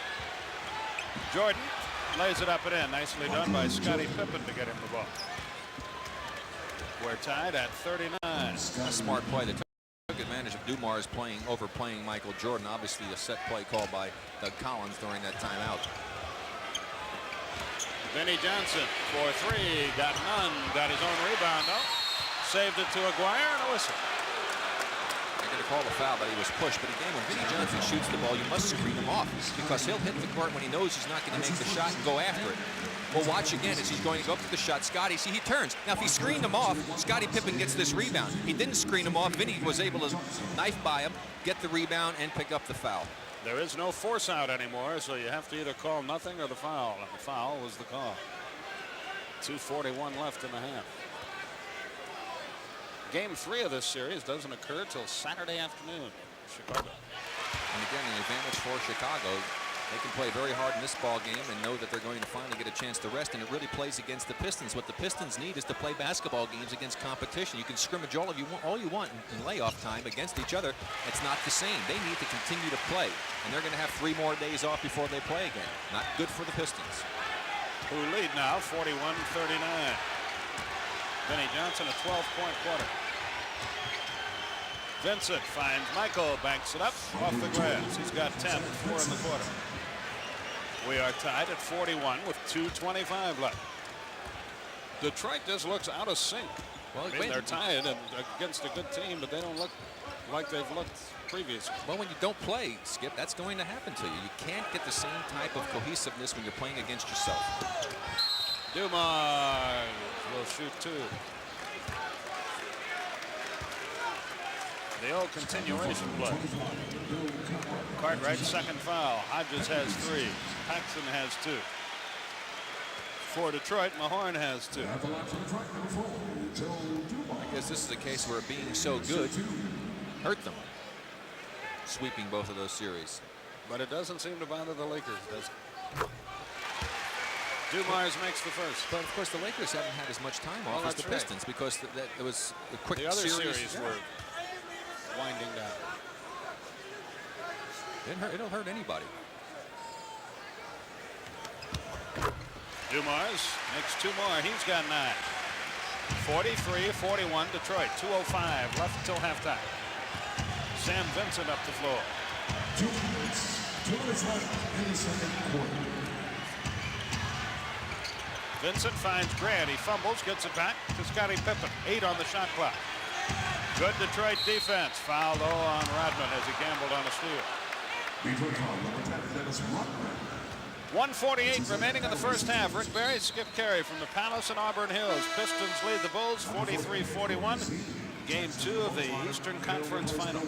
Jordan lays it up and in. Nicely done by Scottie Pippen to get him the ball. We're tied at 39. A smart play. They took advantage of Dumars overplaying Michael Jordan. Obviously a set play called by Doug Collins during that timeout. Vinnie Johnson for 3. Got none. Got his own rebound though. Saved it to Aguirre and a whistle. They're going to call the foul, but he was pushed. But again, when Vinnie Johnson shoots the ball, you must screen him off because he'll hit the court when he knows he's not going to make the shot and go after it. Well, watch again as he's going to go up to the shot. Scotty, see, he turns. Now, if he screened him off, Scottie Pippen gets this rebound. He didn't screen him off. Vinnie was able to knife by him, get the rebound, and pick up the foul. There is no force out anymore, so you have to either call nothing or the foul. And the foul was the call. 2:41 left in the half. Game 3 of this series doesn't occur till Saturday afternoon. Chicago. And again, an advantage for Chicago. They can play very hard in this ball game and know that they're going to finally get a chance to rest, and it really plays against the Pistons. What the Pistons need is to play basketball games against competition. You can scrimmage all you want in layoff time against each other. It's not the same. They need to continue to play, and they're going to have 3 more days off before they play again. Not good for the Pistons. Who lead now 41-39. Vinnie Johnson a 12-point quarter. Vincent finds Michael, banks it up off the glass. He's got 10, 4 in the quarter. We are tied at 41 with 2:25 left. Detroit just looks out of sync. Well, I mean, they're tied and against a good team, but they don't look like they've looked previously. Well, when you don't play, Skip, that's going to happen to you. You can't get the same type of cohesiveness when you're playing against yourself. Dumars will shoot 2. The old continuation play. Cartwright, second foul. Hodges has 3. Paxson has 2. For Detroit, Mahorn has 2. I guess this is a case where being so good hurt them. Sweeping both of those series. But it doesn't seem to bother the Lakers, does it? Dumars makes the first. But of course, the Lakers haven't had as much time off as the Pistons because it was a quick The other series were winding down. It'll hurt anybody. Dumars makes 2 more. He's got 9. 43-41 Detroit. 2:05 left till halftime. Sam Vincent up the floor. 2 minutes. 2 minutes left in the second quarter. Vincent finds Grant. He fumbles, gets it back to Scottie Pippen. 8 on the shot clock. Good Detroit defense. Foul though on Rodman as he gambled on a steal. 1:48 remaining in the first half. Rick Barry, Skip Carey from the Palace in Auburn Hills. Pistons lead the Bulls 43-41. Game 2 of the Eastern Conference Final.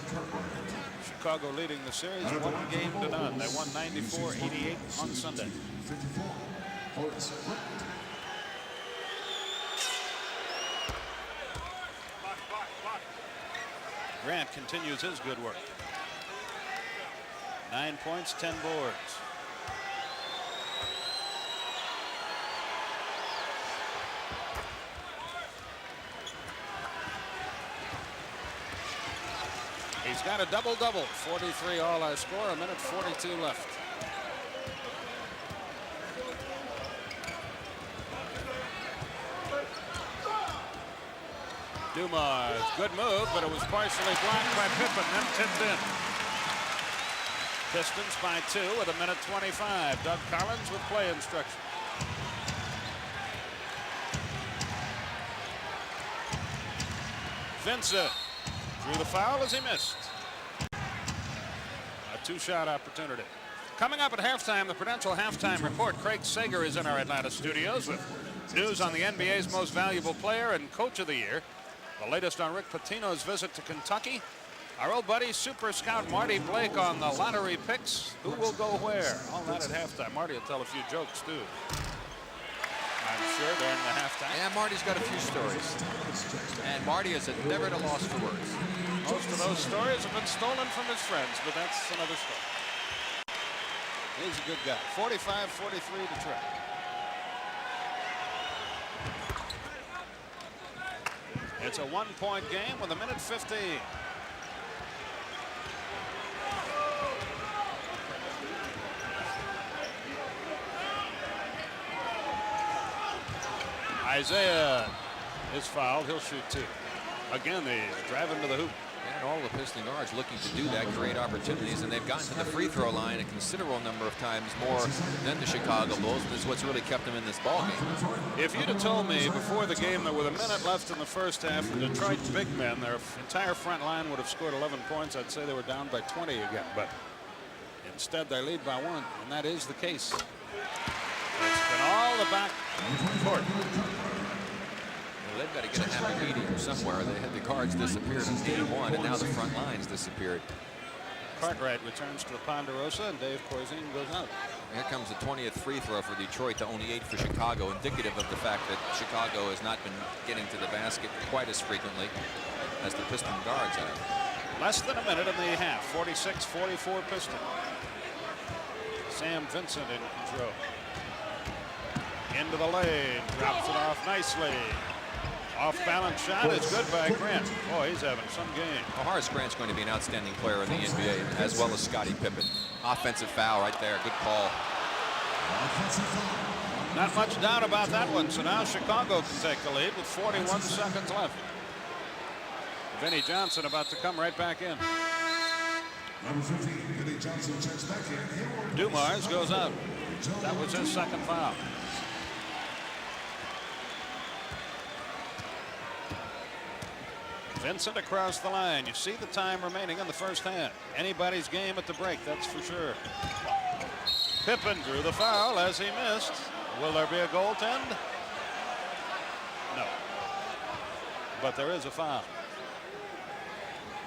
Chicago leading the series 1 game to none. They won 94-88 on Sunday. Grant continues his good work. 9 points, 10 boards. He's got a double-double. 43 all our score, a minute 42 left. Dumars, good move, but it was partially blocked by Pippen, then tipped in. Pistons by 2 with a minute 25. Doug Collins with play instruction. Vincent drew the foul as he missed. A 2-shot opportunity. Coming up at halftime, the Prudential Halftime Report. Craig Sager is in our Atlanta studios with news on the NBA's most valuable player and coach of the year. The latest on Rick Pitino's visit to Kentucky. Our old buddy, Super Scout Marty Blake on the lottery picks. Who will go where? All that at halftime. Marty will tell a few jokes, too. I'm sure, during the halftime. Yeah, Marty's got a few stories. And Marty is never at a loss for words. Most of those stories have been stolen from his friends, but that's another story. He's a good guy. 45-43 Detroit. It's a one-point game with 1:15. Isaiah is fouled. He'll shoot two. Again, they drive him to the hoop. And all the Piston guards looking to do that, create opportunities, and they've gotten to the free throw line a considerable number of times more than the Chicago Bulls, and that's what's really kept them in this ball game. If you'd have told me before the game that with a minute left in the first half, the Detroit big men, their entire front line would have scored 11 points, I'd say they were down by 20 again. But instead, they lead by 1, and that is the case. It's been all the back court. Well, they've got to get a happy medium somewhere. They had the cards disappeared in game 1, and now the front lines disappeared. Cartwright returns to the Ponderosa, and Dave Corzine goes out. Here comes the 20th free throw for Detroit to only 8 for Chicago, indicative of the fact that Chicago has not been getting to the basket quite as frequently as the Piston guards have. Less than a minute in the half. 46-44 Piston. Sam Vincent in control. Into the lane, drops it off nicely. Off-balance shot is good by Grant. Boy, he's having some game. Well, Horace Grant's going to be an outstanding player in the NBA, as well as Scottie Pippen. Offensive foul right there. Good call. Not much doubt about that one. So now Chicago can take the lead with 41 seconds left. Vinnie Johnson about to come right back in. Number 15, Vinnie Johnson checks back in. Dumars goes out. That was his second foul. Vincent across the line. You see the time remaining in the first half. Anybody's game at the break, that's for sure. Pippen drew the foul as he missed. Will there be a goaltend? No. But there is a foul.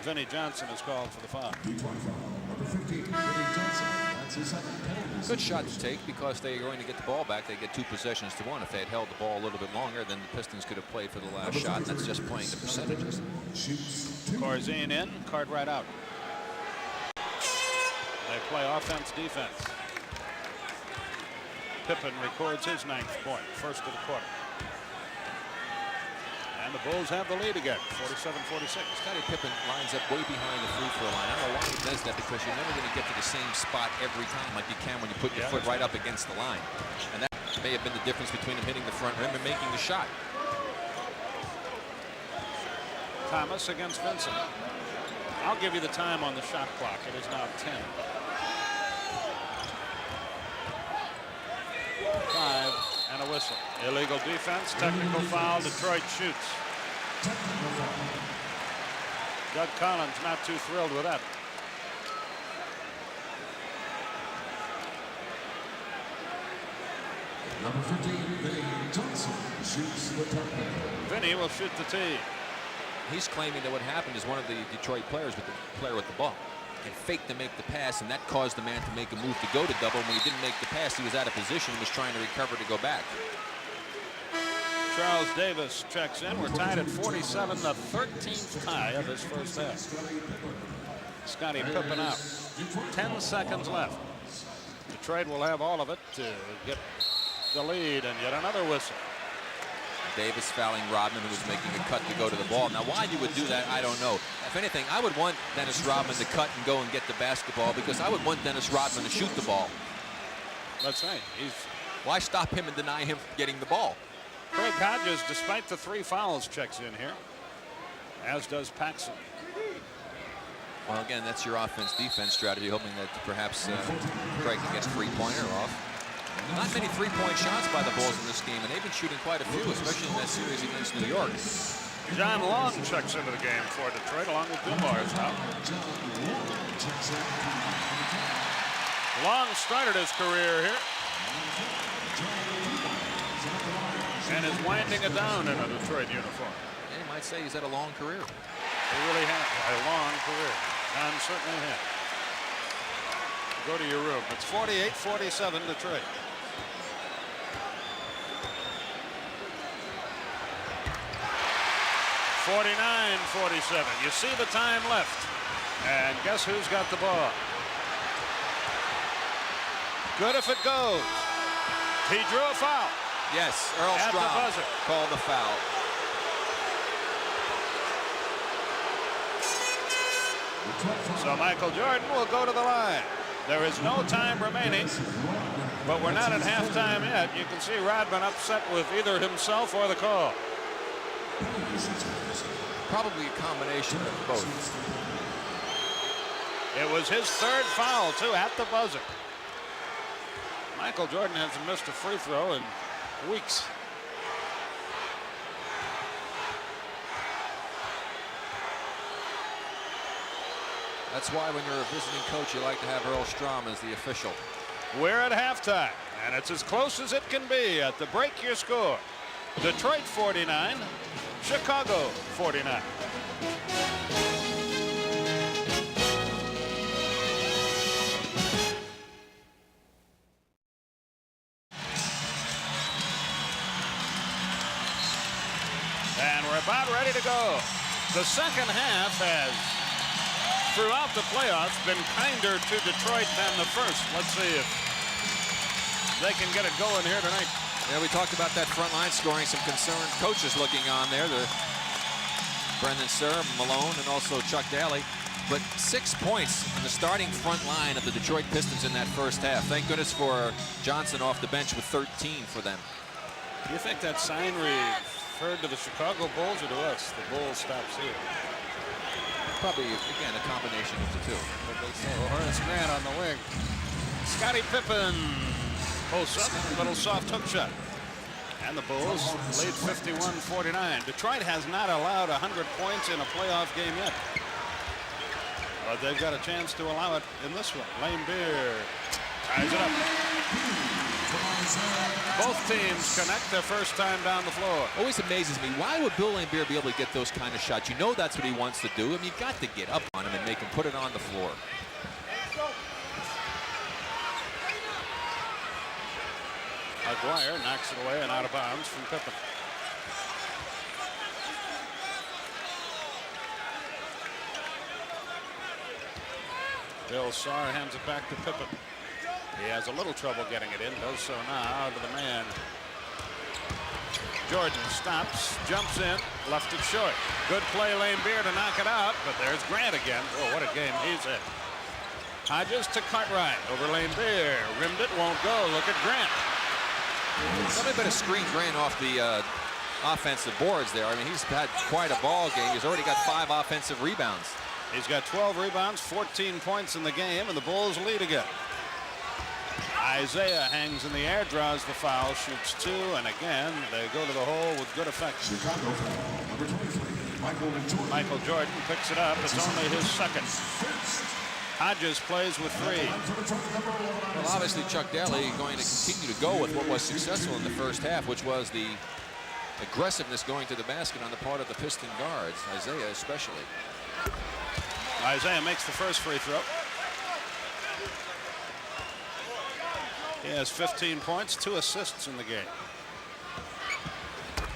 Vinnie Johnson is called for the foul. Number 15, Vinnie Johnson. That's his second penalty. Good shot to take because they're going to get the ball back. They get 2 possessions to 1. If they had held the ball a little bit longer, then the Pistons could have played for the last shot. That's just playing the percentages. Corzine in, Cartwright out. They play offense, defense. Pippen records his 9th point, first of the quarter. And the Bulls have the lead again, 47-46. Scottie Pippen lines up way behind the free throw line. I don't know why he does that, because you're never going to get to the same spot every time like you can when you put your foot right up against the line. And that may have been the difference between him hitting the front rim and making the shot. Thomas against Vincent. I'll give you the time on the shot clock. It is now 10. 5 and a whistle. Illegal defense, technical foul. Detroit shoots. Doug Collins not too thrilled with that. Number 15, Vinnie Johnson shoots the top. Vinnie will shoot the tee. He's claiming that what happened is one of the Detroit players with the player with the ball and faked to make the pass, and that caused the man to make a move to go to double. When he didn't make the pass, he was out of position and was trying to recover to go back. Charles Davis checks in. We're tied at 47, the 13th tie of this first half. Scottie Pippen out. 10 seconds left. Detroit will have all of it to get the lead, and yet another whistle. Davis fouling Rodman, who was making a cut to go to the ball. Now, why you would do that, I don't know. If anything, I would want Dennis Rodman to cut and go and get the basketball, because I would want Dennis Rodman to shoot the ball. That's right. Why stop him and deny him getting the ball? Craig Hodges, despite the 3 fouls, checks in here, as does Paxson. Well, again, that's your offense-defense strategy, hoping that perhaps Craig can get a three-pointer off. Not many three-point shots by the Bulls in this game, and they've been shooting quite a few, especially in that series against New York. John Long checks into the game for Detroit, along with Dumars now. Long started his career here and is winding it down in a Detroit uniform. Yeah, you might say he's had a long career. He really has a long career. John certainly has. Go to your room. It's 48-47 Detroit. 49-47. You see the time left. And guess who's got the ball? Good if it goes. He drew a foul. Yes, Earl At the Strom buzzer. called the foul. So Michael Jordan will go to the line. There is no time remaining, but we're not at halftime yet. You can see Rodman upset with either himself or the call. Probably a combination of both. It was his third foul, too, at the buzzer. Michael Jordan hasn't missed a free throw in weeks. That's why when you're a visiting coach, you like to have Earl Strom as the official. We're at halftime, and it's as close as it can be. At the break, your score: Detroit 49, Chicago 49. And we're about ready to go. The second half has, throughout the playoffs, been kinder to Detroit than the first. Let's see if they can get it going here tonight. Yeah, we talked about that front line scoring. Some concerned coaches looking on there. Brendan Surr, Malone, and also Chuck Daly. But 6 points in the starting front line of the Detroit Pistons in that first half. Thank goodness for Johnson off the bench with 13 for them. Do you think that sign referred to the Chicago Bulls or to us? The Bulls stops here. Probably, again, a combination of the two. Horace Grant on the wing. Scottie Pippen posts up, little soft hook shot. And the Bulls lead 51-49. Detroit has not allowed 100 points in a playoff game yet. But they've got a chance to allow it in this one. Lane Beer ties it up. Both teams connect their first time down the floor. Always amazes me. Why would Bill Laimbeer be able to get those kind of shots? You know that's what he wants to do. I mean, you've got to get up on him and make him put it on the floor. Aguirre knocks it away and out of bounds from Pippen. Bill Sarr hands it back to Pippen. He has a little trouble getting it in, does so now to the man. Jordan stops, jumps in, left it short. Good play, Laimbeer to knock it out, but there's Grant again. Oh, what a game he's in. Hodges to Cartwright over Laimbeer. Rimmed it, won't go. Look at Grant. Somebody better screen Grant off the offensive boards there. I mean, he's had quite a ball game. He's already got 5 offensive rebounds. He's got 12 rebounds, 14 points in the game, and the Bulls lead again. Isaiah hangs in the air, draws the foul, shoots 2, and again, they go to the hole with good effect. Chicago foul, number 23, Michael Jordan picks it up. It's only his second. Hodges plays with 3. Well, obviously, Chuck Daly going to continue to go with what was successful in the first half, which was the aggressiveness going to the basket on the part of the Piston guards, Isaiah especially. Isaiah makes the first free throw. He has 15 points, 2 assists in the game.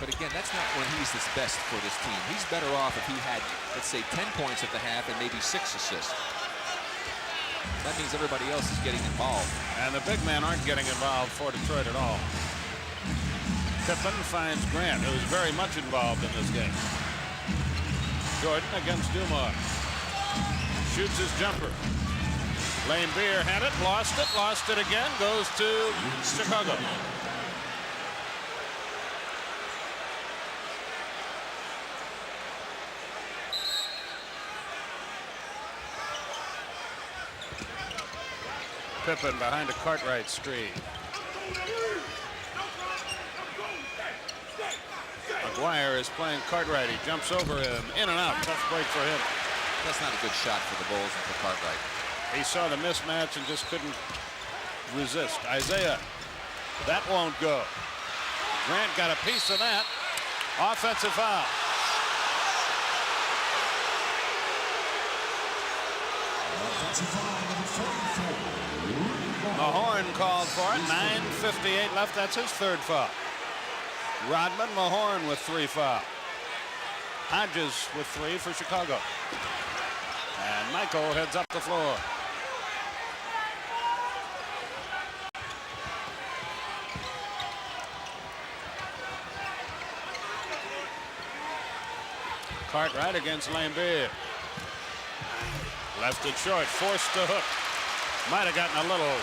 But again, that's not when he's his best for this team. He's better off if he had, let's say, 10 points at the half and maybe 6 assists. That means everybody else is getting involved. And the big men aren't getting involved for Detroit at all. Pippen finds Grant, who's very much involved in this game. Jordan against Dumars. Shoots his jumper. Laimbeer had it, lost it again, goes to Chicago. Pippen behind a Cartwright screen. Aguirre is playing Cartwright. He jumps over him, in and out. Tough break for him. That's not a good shot for the Bulls and for Cartwright. He saw the mismatch and just couldn't resist. Isaiah, that won't go. Grant got a piece of that. Offensive foul. Mahorn called for it. 9:58 left. That's his third foul. Rodman, Mahorn with 3 fouls. Hodges with 3 for Chicago. And Michael heads up the floor. Cartwright against Lambier. Left it short, forced to hook. Might have gotten a little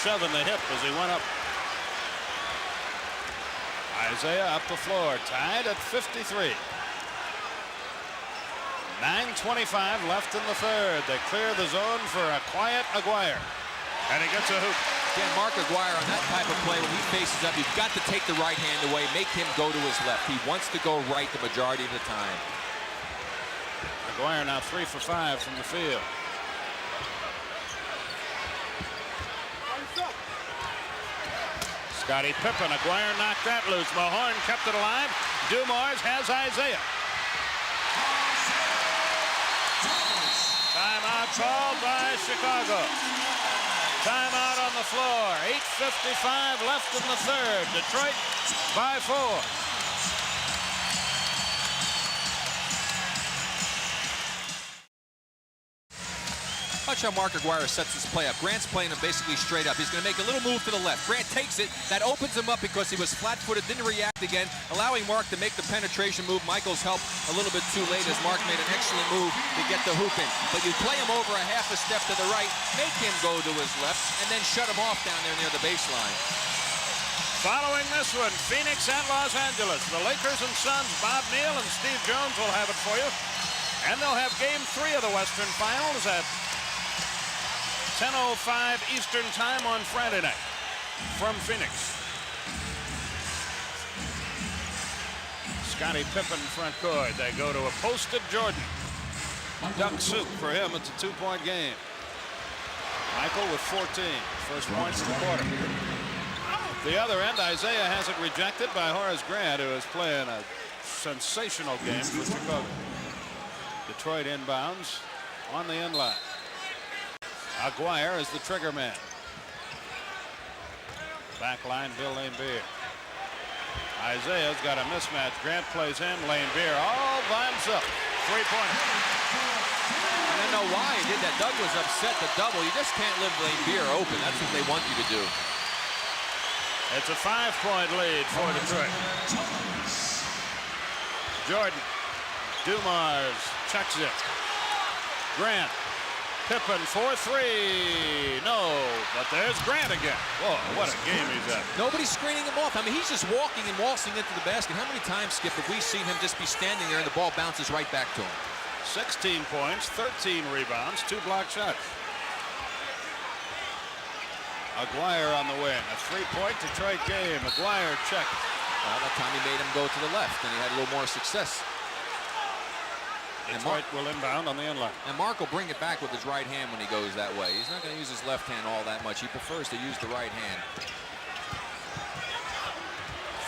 shove in the hip as he went up. Isaiah up the floor, tied at 53. 9:25 left in the third. They clear the zone for a quiet Aguirre. And he gets a hoop. Again, Mark Aguirre on that type of play, when he faces up, you've got to take the right hand away, make him go to his left. He wants to go right the majority of the time. Aguirre now 3 for 5 from the field. Scottie Pippen, Aguirre knocked that loose. Mahorn kept it alive. Dumars has Isaiah. Timeout called by Chicago. Timeout on the floor. 8:55 left in the third. Detroit by 4. Watch how Mark Aguirre sets this play up. Grant's playing him basically straight up. He's going to make a little move to the left. Grant takes it. That opens him up because he was flat-footed, didn't react again, allowing Mark to make the penetration move. Michaels helped a little bit too late as Mark made an excellent move to get the hoop in. But you play him over a half a step to the right, make him go to his left, and then shut him off down there near the baseline. Following this one, Phoenix at Los Angeles. The Lakers and Suns, Bob Neal and Steve Jones will have it for you. And they'll have Game 3 of the Western Finals at 10:05 Eastern Time on Friday night from Phoenix. Scottie Pippen front court. They go to a posted Jordan. Duck soup for him. It's a 2-point game. Michael with 14. First points of the quarter. The other end, Isaiah has it rejected by Horace Grant, who is playing a sensational game for Chicago. Detroit inbounds on the end line. Aguirre is the trigger man. Back line, Bill Lambier. Isaiah's got a mismatch. Grant plays him. Lambier all by himself. 3-pointer. I don't know why he did that. Doug was upset the double. You just can't leave Lambier open. That's what they want you to do. It's a 5-point lead for Detroit. Jordan. Dumars checks it. Grant. Pippen for 3. No, but there's Grant again. Whoa, what a game he's at. Nobody's screening him off. I mean, he's just walking and waltzing into the basket. How many times, Skip, have we seen him just be standing there and the ball bounces right back to him? 16 points, 13 rebounds, 2 block shots. Aguirre on the wing. A 3-point Detroit game. Aguirre checked. Well, that time he made him go to the left, and he had a little more success. Detroit will inbound on the end line. And Mark will bring it back with his right hand when he goes that way. He's not going to use his left hand all that much. He prefers to use the right hand.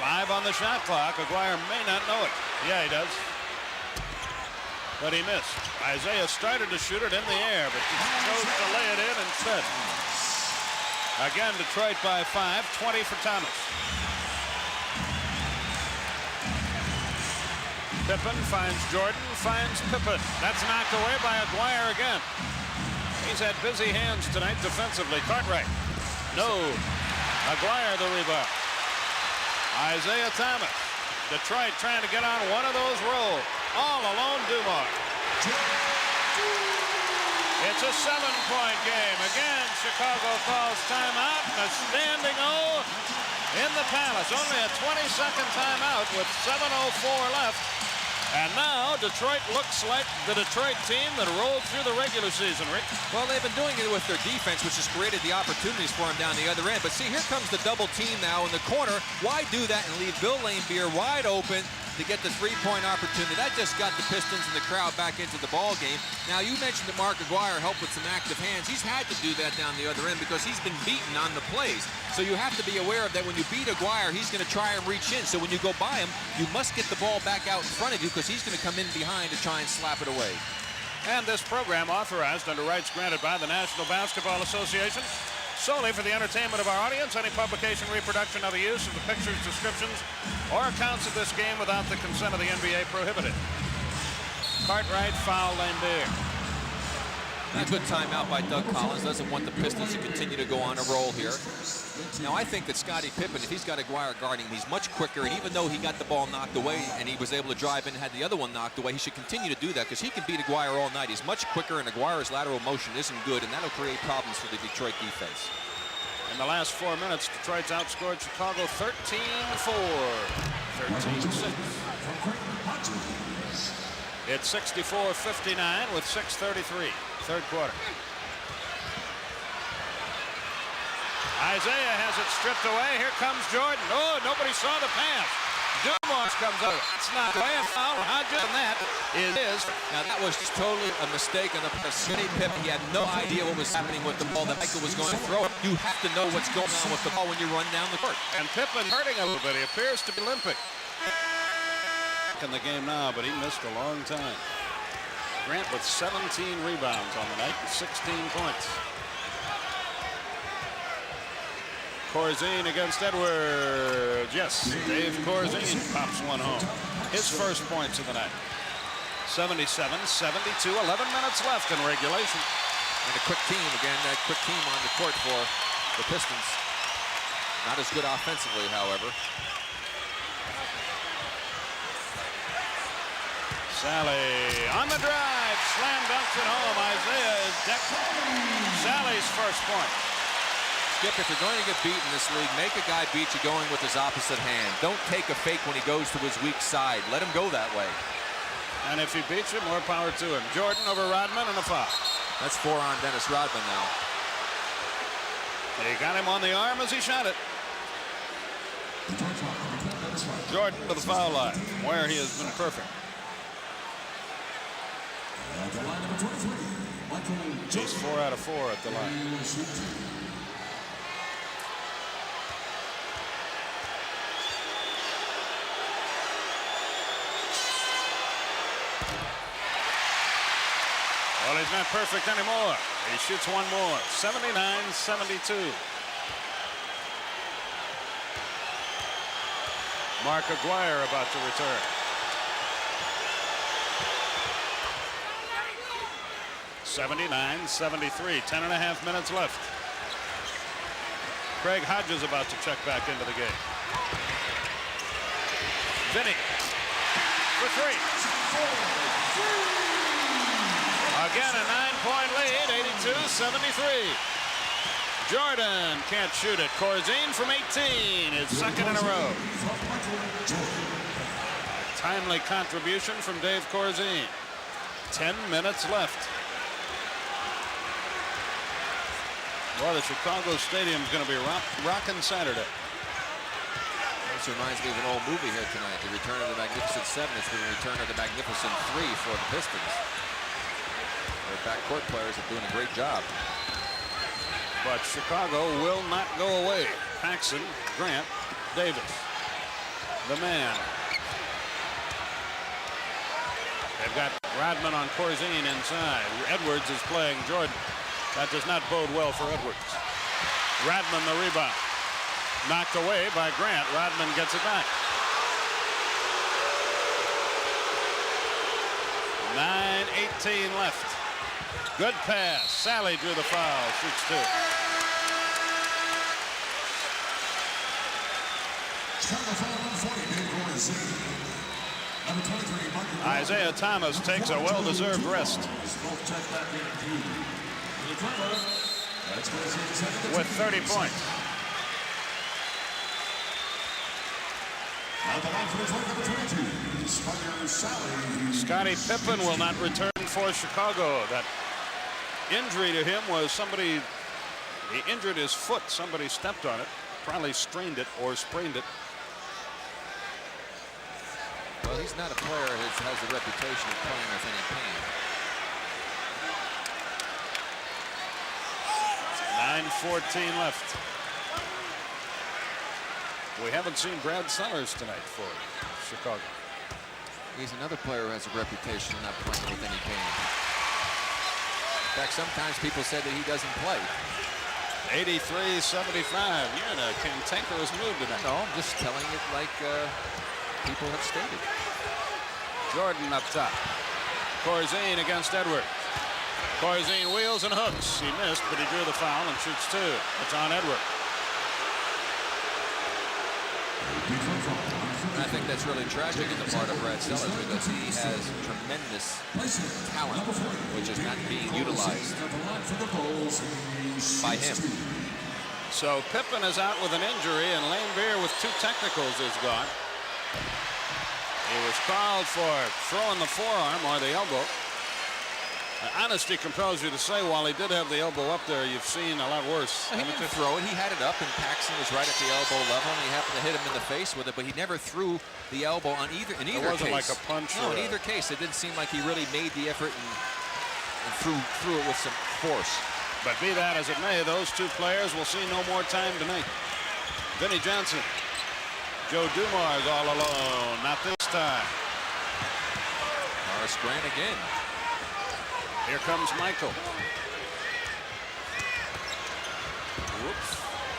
5 on the shot clock. Aguirre may not know it. Yeah, he does. But he missed. Isaiah started to shoot it in the air, but he chose to lay it in instead. Again, Detroit by 5. 20 for Thomas. Pippen finds Jordan, finds Pippen. That's knocked away by Aguirre again. He's had busy hands tonight defensively. Cartwright. No. Aguirre the rebound. Isaiah Thomas. Detroit trying to get on one of those rolls. All alone, Dumars. It's a 7-point game. Again, Chicago calls timeout. And a standing O in the Palace. Only a 20-second timeout with 7:04 left. And now Detroit looks like the Detroit team that rolled through the regular season, Rick. Well, they've been doing it with their defense, which has created the opportunities for them down the other end. But see, here comes the double team now in the corner. Why do that and leave Bill Lambier wide open to get the 3-point opportunity? That just got the Pistons and the crowd back into the ball game. Now, you mentioned that Mark Aguirre helped with some active hands. He's had to do that down the other end because he's been beaten on the plays. So you have to be aware of that. When you beat Aguirre, he's going to try and reach in. So when you go by him, you must get the ball back out in front of you because he's going to come in behind to try and slap it away. And this program authorized under rights granted by the National Basketball Association solely for the entertainment of our audience. Any publication, reproduction, other use of the pictures, descriptions, or accounts of this game without the consent of the NBA prohibited. Cartwright foul Lambier. A good timeout by Doug Collins. Doesn't want the Pistons to continue to go on a roll here. Now, I think that Scottie Pippen, if he's got Aguirre guarding him, he's much quicker. And even though he got the ball knocked away and he was able to drive in and had the other one knocked away, he should continue to do that because he can beat Aguirre all night. He's much quicker, and Aguirre's lateral motion isn't good, and that'll create problems for the Detroit defense. In the last 4 minutes, Detroit's outscored Chicago 13-4, 13-6. It's 64-59 with 6:33, third quarter. Isaiah has it stripped away. Here comes Jordan. Oh, nobody saw the pass. Dumars comes over. It's not away. A foul. Hodges, and that is. Now, that was just totally a mistake on the part of Scottie Pippen. He had no idea what was happening with the ball that Michael was going to throw. You have to know what's going on with the ball when you run down the court. And Pippen hurting a little bit. He appears to be limping. In the game now, but he missed a long time. Grant with 17 rebounds on the night and 16 points. Corzine against Edwards. Yes, Dave Corzine pops one home. His first points of the night. 77-72, 11 minutes left in regulation. And a quick team, again, that quick team on the court for the Pistons. Not as good offensively, however. Sally on the drive, slam dunks it home. Isaiah is decked. Sally's first point. Skip, if you're going to get beat in this league, make a guy beat you going with his opposite hand. Don't take a fake when he goes to his weak side. Let him go that way. And if he beats you, more power to him. Jordan over Rodman and a foul. That's 4 on Dennis Rodman now. He got him on the arm as he shot it. Jordan to the foul line, where he has been perfect. He's 4 out of 4 at the line. Well, he's not perfect anymore. He shoots one more. 79-72. Mark Aguirre about to return. (79-73). 10.5 minutes left. Craig Hodges about to check back into the game. Vinny for 3. Again, a 9-point lead, 82-73. Jordan can't shoot it. Corzine from 18, his second in a row. Timely contribution from Dave Corzine. 10 minutes left. Well, the Chicago Stadium's going to be rocking Saturday. This reminds me of an old movie here tonight, The Return of the Magnificent Seven. It's the Return of the Magnificent Three for the Pistons. Their backcourt players are doing a great job. But Chicago will not go away. Paxson, Grant, Davis. The man. They've got Rodman on Corzine inside. Edwards is playing Jordan. That does not bode well for Edwards. Rodman the rebound. Knocked away by Grant. Rodman gets it back. 9:18 left. Good pass. Sally drew the foul. Shoots 2. Isaiah Thomas takes a well-deserved rest. With 30 points. Scottie Pippen will not return for Chicago. That injury to him was he injured his foot. Somebody stepped on it, probably strained it or sprained it. Well, he's not a player who has the reputation of playing with any pain. 9:14 left. We haven't seen Brad Sellers tonight for Chicago. He's another player who has a reputation of not playing with any pain. In fact, sometimes people say that he doesn't play. 83-75. You're in a cantankerous mood tonight. No, I'm just telling it like people have stated. Jordan up top. Corzine against Edwards. Corzine wheels and hooks. He missed, but he drew the foul and shoots two. It's on Edwards. I think that's really tragic in the part of Brad Sellers because he has tremendous talent, which is not being utilized by him. So Pippen is out with an injury, and Lane Beer with 2 technicals is gone. He was called for throwing the forearm or the elbow. Honesty compels you to say, while he did have the elbow up there, you've seen a lot worse. He didn't throw it. He had it up, and Paxson was right at the elbow level, and he happened to hit him in the face with it, but he never threw the elbow in either case. It wasn't like a punch. No, in either case, it didn't seem like he really made the effort and threw it with some force. But be that as it may, those 2 players will see no more time tonight. Vinnie Johnson. Joe Dumars all alone. Not this time. Horace Grant again. Here comes Michael. Whoops.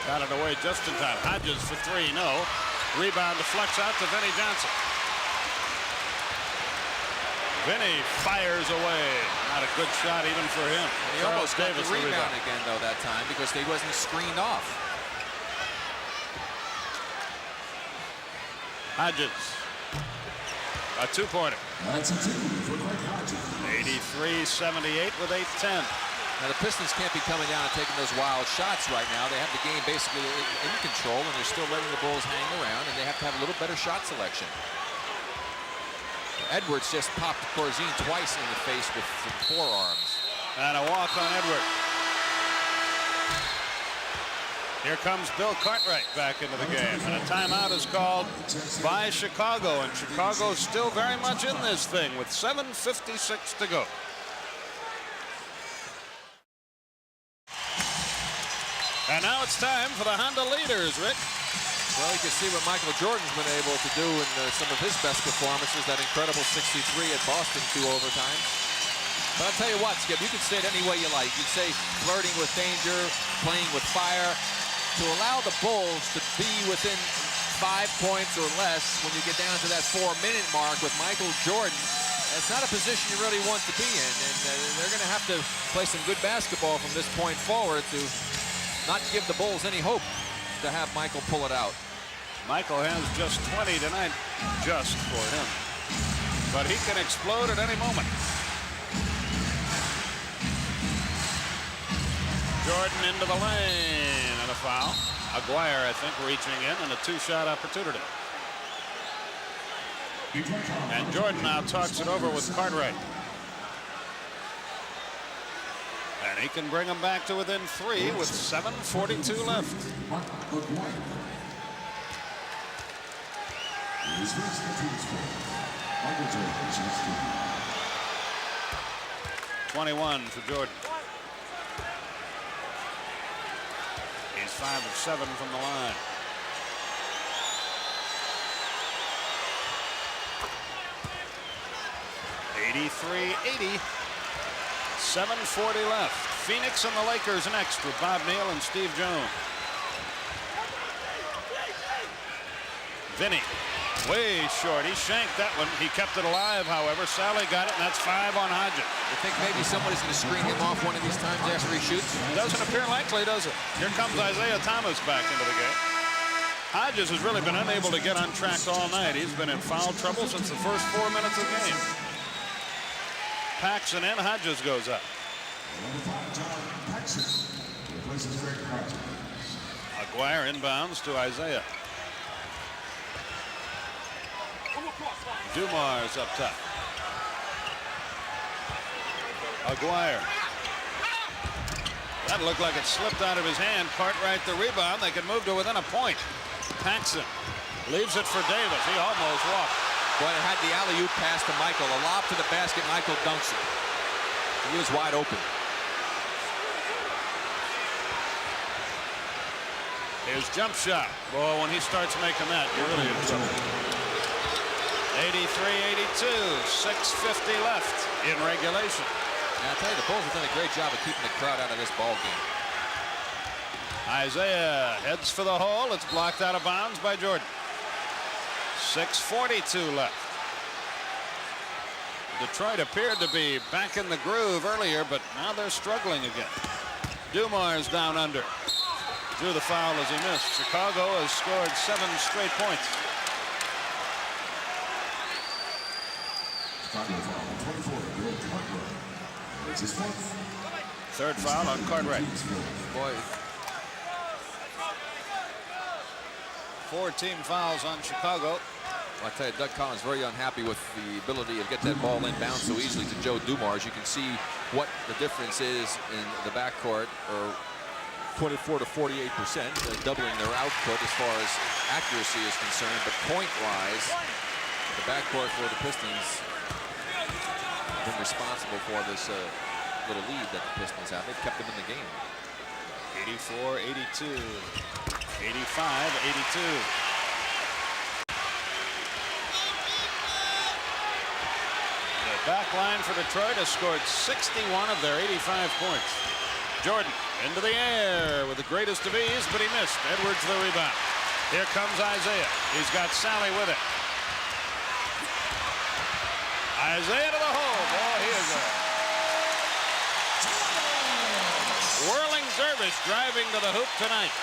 Got it away just in time. Hodges for 3. No. Rebound deflects out to Vinnie Johnson. Vinnie fires away. Not a good shot even for him. He almost got the rebound again, though, that time because he wasn't screened off. Hodges. A 2-pointer. That's a 2 for Greg Hodges. 83-78 with 8:10. Now the Pistons can't be coming down and taking those wild shots right now. They have the game basically in control, and they're still letting the Bulls hang around, and they have to have a little better shot selection. Edwards just popped Corzine twice in the face with some forearms. And a walk on Edwards. Here comes Bill Cartwright back into the game, and a timeout is called by Chicago, and Chicago's still very much in this thing with 7:56 to go. And now it's time for the Honda leaders, Rick. Well, you can see what Michael Jordan's been able to do in some of his best performances, that incredible 63 at Boston, 2 overtimes. But I'll tell you what, Skip, you can say it any way you like. You can say flirting with danger, playing with fire. To allow the Bulls to be within 5 points or less when you get down to that 4-minute mark with Michael Jordan, that's not a position you really want to be in. And they're going to have to play some good basketball from this point forward to not give the Bulls any hope to have Michael pull it out. Michael has just 20 tonight, just for him. But he can explode at any moment. Jordan into the lane, and a foul. Aguirre, I think, reaching in, and a 2-shot opportunity. And Jordan now talks it over with Cartwright. And he can bring them back to within 3 with 7:42 left. 21 for Jordan. He's 5 of 7 from the line. .83-80. 7:40 left. Phoenix and the Lakers next with Bob Neal and Steve Jones. Vinny, way short. He shanked that one. He kept it alive, however. Sally got it, and that's 5 on Hodges. You think maybe somebody's going to screen him off one of these times after he shoots? Doesn't appear likely, does it? Here comes Isaiah Thomas back into the game. Hodges has really been unable to get on track all night. He's been in foul trouble since the first 4 minutes of the game. Paxson and Hodges goes up. Aguirre inbounds to Isaiah. Dumars up top. Aguirre. That looked like it slipped out of his hand. Cartwright the rebound. They can move to within a point. Paxson leaves it for Davis. He almost walked. Boy, it had the alley-oop pass to Michael. A lob to the basket. Michael dunks it. He was wide open. His jump shot. Boy, when he starts making that, you're really in trouble. 83-82. 6:50 left in regulation. And I'll tell you, the Bulls have done a great job of keeping the crowd out of this ball game. Isaiah heads for the hole. It's blocked out of bounds by Jordan. 6:42 left. Detroit appeared to be back in the groove earlier, but now they're struggling again. Dumars down under. Drew the foul as he missed. Chicago has scored 7 straight points. Chicago foul, 24, Bill Cartwright. It's his fourth. Third foul on Cartwright. Boy, 4 team fouls on Chicago. Well, I tell you, Doug Collins very unhappy with the ability to get that ball inbound so easily to Joe Dumars. You can see what the difference is in the backcourt, or 24 to 48%, doubling their output as far as accuracy is concerned. But point-wise, the backcourt for the Pistons have been responsible for this little lead that the Pistons have. They've kept them in the game. 84-82, 85-82. Back line for Detroit has scored 61 of their 85 points. Jordan into the air with the greatest of ease, but he missed. Edwards the rebound. Here comes Isaiah. He's got Sally with it. Isaiah to the hole. Boy, he is a whirling dervish driving to the hoop tonight.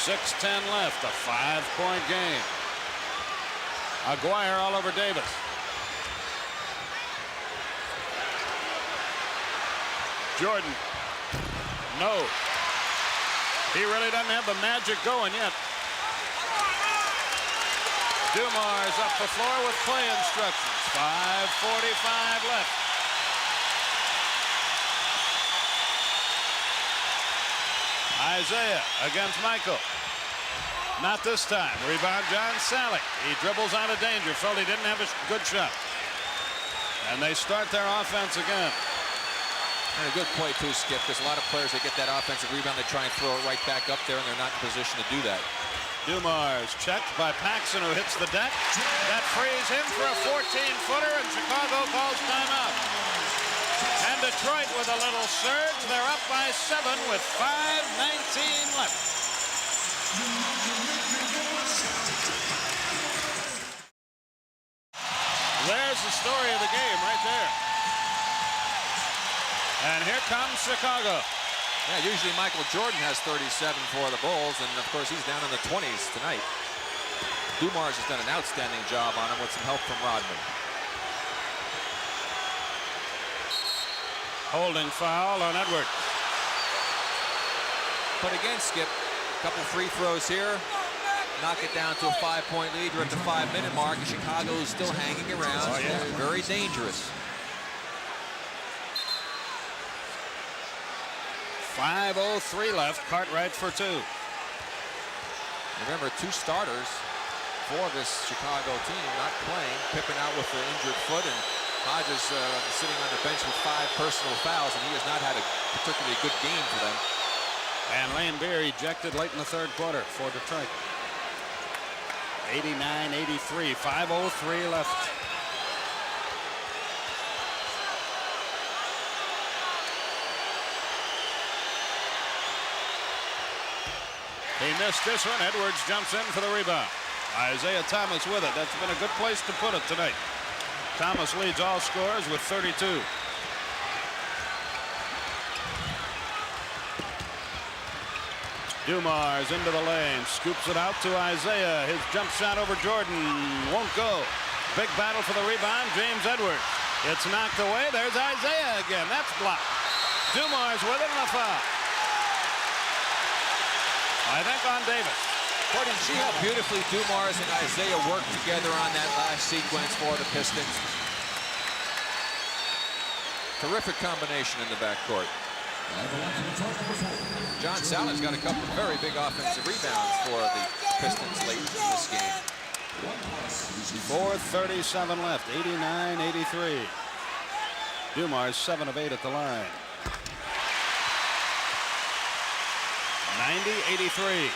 6:10 left, a 5-point game. Aguirre all over Davis. Jordan. No. He really doesn't have the magic going yet. Dumars up the floor with play instructions. 5:45 left. Isaiah against Michael. Not this time. Rebound John Sally. He dribbles out of danger. Felt he didn't have a good shot. And they start their offense again. And a good play too, Skip, because a lot of players, they get that offensive rebound, they try and throw it right back up there, and they're not in position to do that. Dumars checked by Paxson, who hits the deck. That frees him for a 14-footer, and Chicago calls timeout. And Detroit with a little surge. They're up by 7 with 5:19 left. There's the story of the game right there. And here comes Chicago. Yeah, usually Michael Jordan has 37 for the Bulls, and of course he's down in the 20s tonight. Dumars has done an outstanding job on him with some help from Rodman. Holding foul on Edwards. But again, Skip, a couple free throws here. Knock it down to a 5-point lead. We're at the 5-minute mark, and Chicago is still hanging around. Oh, yeah. They're very dangerous. 5:03 left. Cartwright for 2. Remember, 2 starters for this Chicago team not playing. Pippen out with the injured foot, and Hodges sitting on the bench with 5 personal fouls, and he has not had a particularly good game for them. And Lane Beer ejected late in the third quarter for Detroit. 89-83, 5:03 left. He missed this one. Edwards jumps in for the rebound. Isaiah Thomas with it. That's been a good place to put it tonight. Thomas leads all scorers with 32. Dumars into the lane, scoops it out to Isaiah. His jump shot over Jordan won't go. Big battle for the rebound, James Edwards. It's knocked away. There's Isaiah again. That's blocked. Dumars with it and a foul. I think on Davis. Boy, did you see how beautifully Dumars and Isaiah worked together on that last sequence for the Pistons? Terrific combination in the backcourt. John Sally's got a couple of very big offensive rebounds for the Pistons late in this game. 4:37 left, 89-83. Dumars 7 of 8 at the line. 90-83.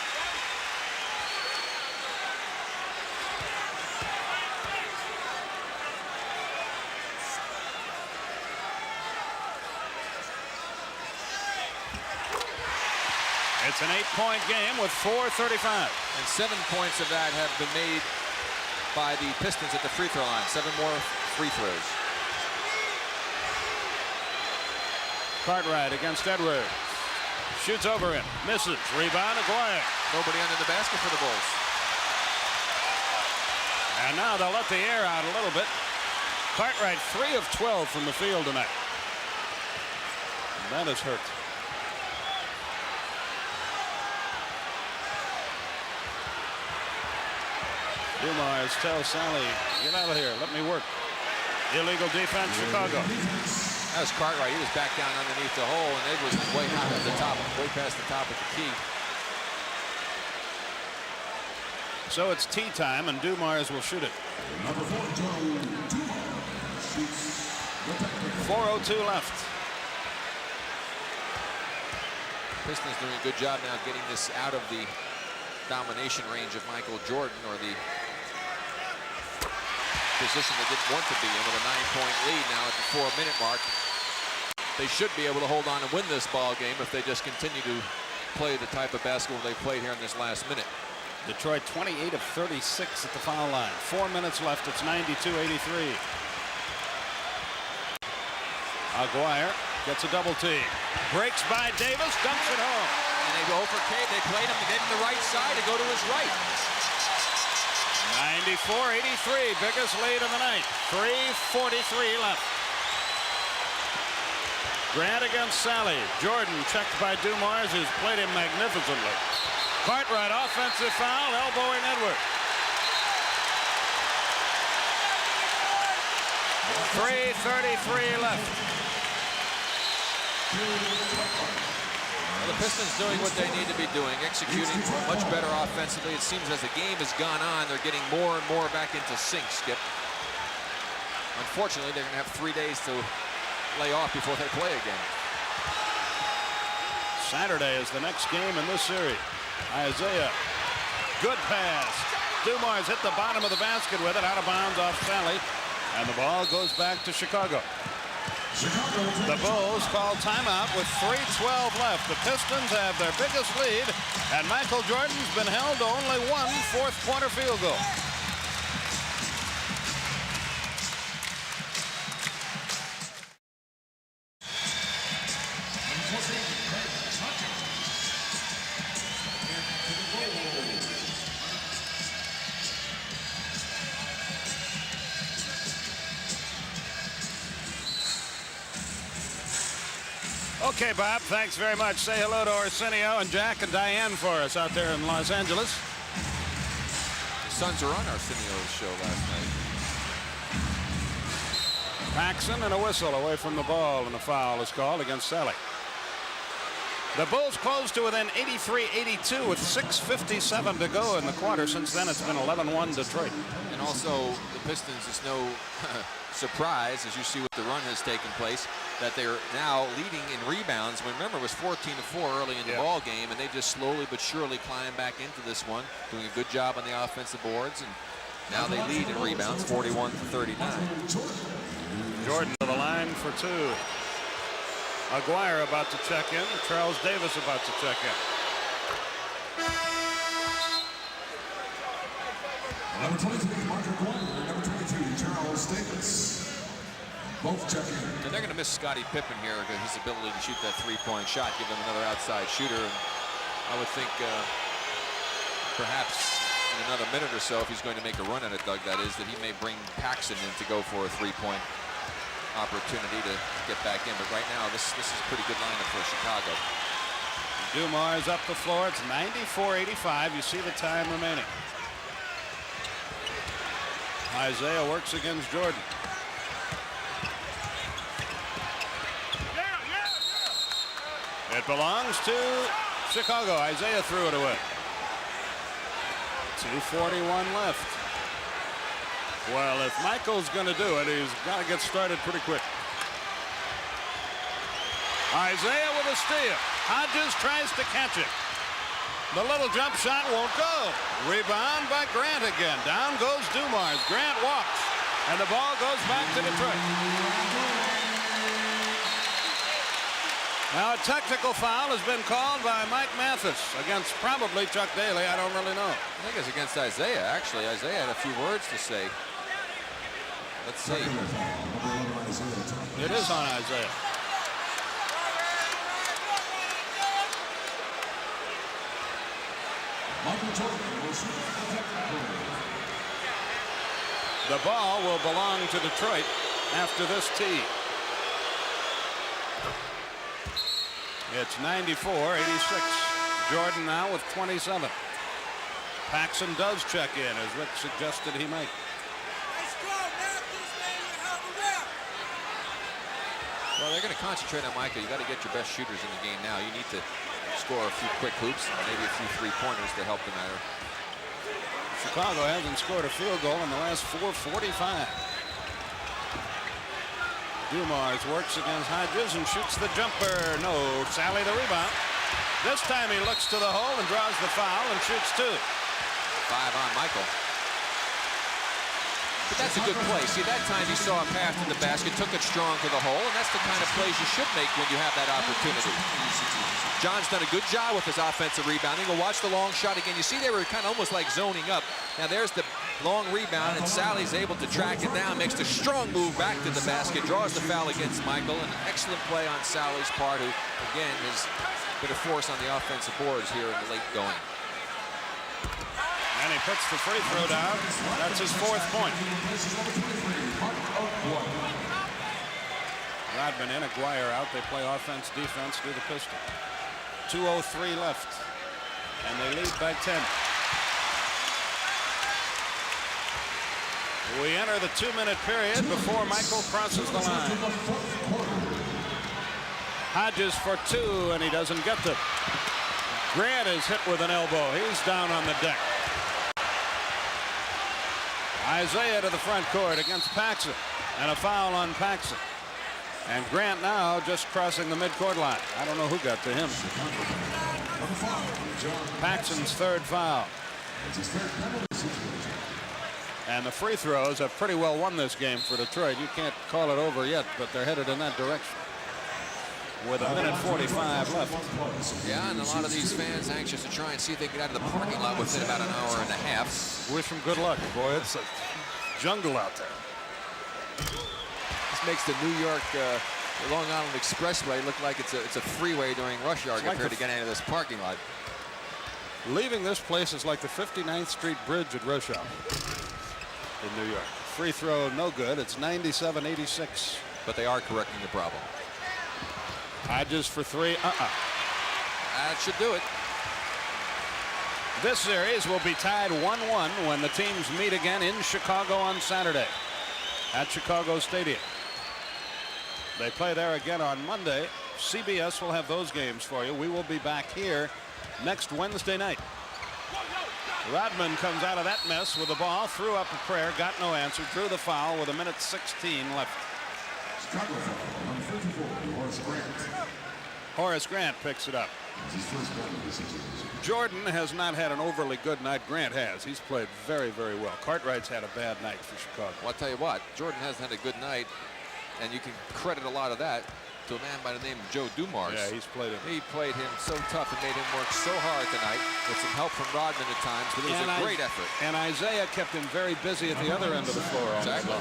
It's an 8-point game with 4:35. And 7 points of that have been made by the Pistons at the free throw line. 7 more free throws. Cartwright against Edwards. Shoots over him. Misses. Rebound, Aguirre. Nobody under the basket for the Bulls. And now they'll let the air out a little bit. Cartwright 3 of 12 from the field tonight. That is hurt. Dumars tells Sally, get out of here, let me work. Illegal defense, Chicago. That was Cartwright. He was back down underneath the hole, and Edwards was way high at the top, way past the top of the key. So it's tea time, and Dumars will shoot it. Number 4, Dumars shoots. 4:02 left. Pistons doing a good job now getting this out of the domination range of Michael Jordan, or the position they didn't want to be in, with a 9-point lead now at the 4-minute mark. They should be able to hold on and win this ball game if they just continue to play the type of basketball they played here in this last minute. Detroit 28 of 36 at the foul line. 4 minutes left. It's 92-83. Aguirre gets a double team. Breaks by Davis, dumps it home. And they go for Cade. They played him to get him the right side to go to his right. 94-83, biggest lead of the night. 3:43 left. Grant against Sally. Jordan checked by Dumars, who's played him magnificently. Cartwright, offensive foul, elbowing Edwards. 3:33 left. Well, the Pistons doing what they need to be doing, executing much better offensively. It seems as the game has gone on, they're getting more and more back into sync, Skip. Unfortunately, they're going to have 3 days to lay off before they play again. Saturday is the next game in this series. Isaiah, good pass. Dumars hit the bottom of the basket with it, out of bounds off Sally, and the ball goes back to Chicago. The Bulls call timeout with 3:12 left. The Pistons have their biggest lead, and Michael Jordan's been held to only one fourth-quarter field goal. Okay, Bob, thanks very much. Say hello to Arsenio and Jack and Diane for us out there in Los Angeles. The Suns were on Arsenio's show last night. Paxson and a whistle away from the ball, and a foul is called against Sally. The Bulls close to within 83-82 with 6:57 to go in the quarter. Since then, it's been 11-1 Detroit. And also, the Pistons is no surprise, as you see what the run has taken place, that they're now leading in rebounds. Remember, it was 14-4 early in the ball game, and they just slowly but surely climbed back into this one, doing a good job on the offensive boards, and now they lead in rebounds, 41-39. Jordan to the line for two. Aguirre about to check in. Charles Davis about to check in. Number 23, Mark Aguirre. Number 22, Charles Davis. Both checking. And they're going to miss Scottie Pippen here because his ability to shoot that three-point shot, give them another outside shooter. And I would think perhaps in another minute or so, if he's going to make a run at it, Doug, that is, that he may bring Paxson in to go for a three-point opportunity to get back in. But right now, this is a pretty good lineup for Chicago. Dumars up the floor. It's 94-85. You see the time remaining. Isaiah works against Jordan. It belongs to Chicago. Isaiah threw it away. 2:41 left. Well, if Michael's going to do it, he's got to get started pretty quick. Isaiah with a steal. Hodges tries to catch it. The little jump shot won't go. Rebound by Grant again. Down goes Dumars. Grant walks, and the ball goes back to Detroit. Now a technical foul has been called by Mike Mathis against probably Chuck Daly. I don't really know. I think it's against Isaiah, actually. Isaiah had a few words to say. Let's see. It is on Isaiah. The ball will belong to Detroit after this tee. It's 94-86. Jordan now with 27. Paxson does check in, as Rick suggested he might. Well, they're going to concentrate on Michael. You got to get your best shooters in the game now. You need to score a few quick hoops and maybe a few three-pointers to help the matter. Chicago hasn't scored a field goal in the last 4:45. Dumars works against Hodges and shoots the jumper. No, Sally the rebound. This time he looks to the hole and draws the foul and shoots two. 5 on Michael. But that's a good play. See, that time he saw a path to the basket, took it strong to the hole, and that's the kind of plays you should make when you have that opportunity. John's done a good job with his offensive rebounding. We'll watch the long shot again. You see they were kind of almost like zoning up. Now there's the long rebound, and Sally's able to track it down, makes the strong move back to the basket, draws the foul against Michael, and an excellent play on Sally's part, who, again, has a bit of force on the offensive boards here in the late going. And he puts the free throw down. That's his 4th point. Rodman and Aguirre out. They play offense, defense, do the Pistons. 2:03 left. And they lead by 10. We enter the 2-minute period before Michael crosses the line. Hodges for 2, and he doesn't get them. Grant is hit with an elbow. He's down on the deck. Isaiah to the front court against Paxson, and a foul on Paxson. And Grant now just crossing the midcourt line. I don't know who got to him. Paxson's 3rd foul. And the free throws have pretty well won this game for Detroit. You can't call it over yet, but they're headed in that direction. With 1:45 left. Yeah, and a lot of these fans anxious to try and see if they get out of the parking lot within about an hour and a half. Wish them good luck, boy. It's a jungle out there. This makes the New York Long Island Expressway look like it's a freeway during rush hour compared to getting out of this parking lot. Leaving this place is like the 59th Street Bridge at rush hour in New York. Free throw, no good. It's 97-86. But they are correcting the problem. Hodges for 3. That should do it. This series will be tied 1-1 when the teams meet again in Chicago on Saturday at Chicago Stadium. They play there again on Monday. CBS will have those games for you. We will be back here next Wednesday night. Rodman comes out of that mess with the ball, threw up a prayer, got no answer, drew the foul with 1:16 left. Horace Grant picks it up. Jordan has not had an overly good night. Grant has. He's played very, very well. Cartwright's had a bad night for Chicago. Well, I'll tell you what, Jordan hasn't had a good night, and you can credit a lot of that to a man by the name of Joe Dumars. Yeah, he's played him. He played him so tough and made him work so hard tonight with some help from Rodman at times, but it was a great effort. And Isaiah kept him very busy at the other end of the floor. Exactly.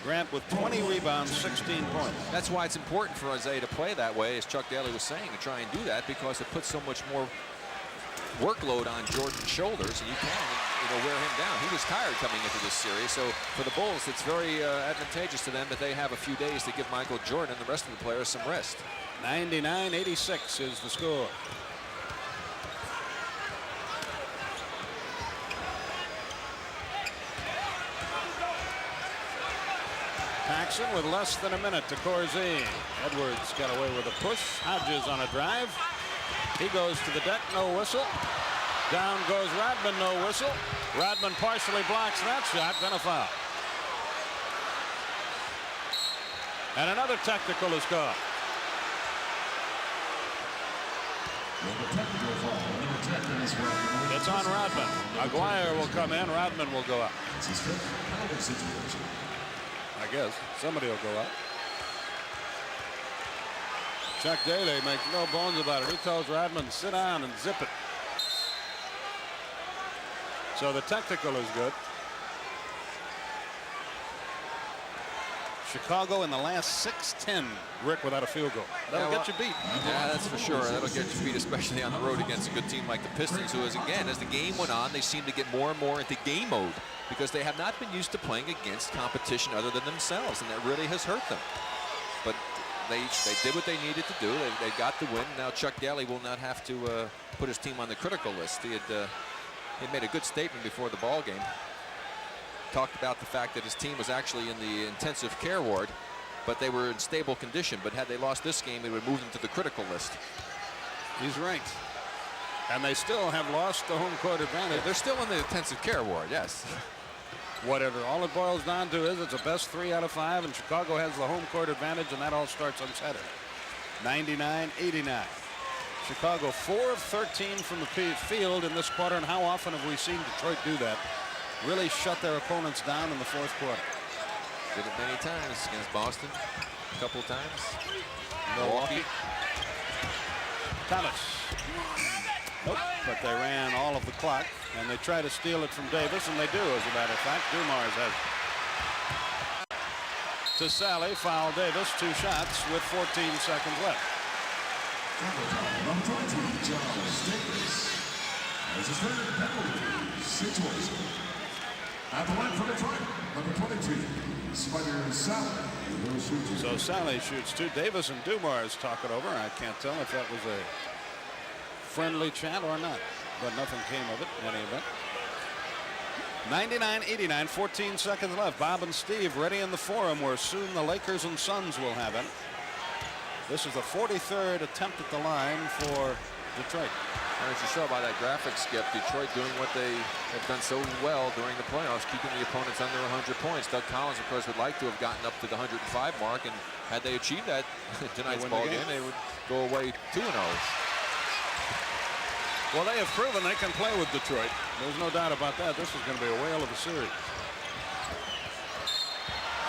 Grant with 20 rebounds, 16 points. That's why it's important for Isaiah to play that way, as Chuck Daly was saying, to try and do that, because it puts so much more workload on Jordan's shoulders, and you can, wear him down. He was tired coming into this series, so for the Bulls, it's very advantageous to them that they have a few days to give Michael Jordan and the rest of the players some rest. 99-86 is the score. Paxson with less than a minute to Corzine. Edwards got away with a push. Hodges on a drive. He goes to the deck, no whistle. Down goes Rodman, no whistle. Rodman partially blocks that shot, then a foul. And another technical is called. It's on Rodman. Aguirre will come in, Rodman will go out. I guess somebody will go out. Chuck Daly makes no bones about it. He tells Rodman, sit down and zip it. So the technical is good. Chicago in the last 6-10, Rick, without a field goal. That'll get you beat. Yeah, that's for sure. That'll get you beat, especially on the road against a good team like the Pistons, who is, again, as the game went on, they seemed to get more and more into game mode because they have not been used to playing against competition other than themselves, and that really has hurt them. But they did what they needed to do. They got the win. Now Chuck Daly will not have to put his team on the critical list. He made a good statement before the ball game. Talked about the fact that his team was actually in the intensive care ward, but they were in stable condition. But had they lost this game, it would move them to the critical list. He's right. And they still have lost the home court advantage. They're still in the intensive care ward, yes. Whatever. All it boils down to is it's a best 3 out of 5, and Chicago has the home court advantage, and that all starts on Saturday. 99-89. Chicago 4 of 13 from the field in this quarter, and how often have we seen Detroit do that? Really shut their opponents down in the fourth quarter. Did it many times against Boston, a couple of times. Milwaukee. Thomas. Nope, but they ran all of the clock, and they try to steal it from Davis, and they do, as a matter of fact. Dumars has it. To Sally, foul Davis, 2 shots with 14 seconds left. Number 22, Charles Davis. As his third penalty situation. At the line for Detroit, number 22, Spider Sally. So Sally shoots 2. Davis and Dumars talk it over. I can't tell if that was a friendly chat or not, but nothing came of it in any event. 99-89, 14 seconds left. Bob and Steve ready in the forum where soon the Lakers and Suns will have it. This is the 43rd attempt at the line for Detroit. As you saw by that graphic, Skip, Detroit doing what they have done so well during the playoffs, keeping the opponents under 100 points. Doug Collins, of course, would like to have gotten up to the 105 mark, and had they achieved that tonight's ball game, they would go away 2-0. Well, they have proven they can play with Detroit. There's no doubt about that. This is going to be a whale of a series.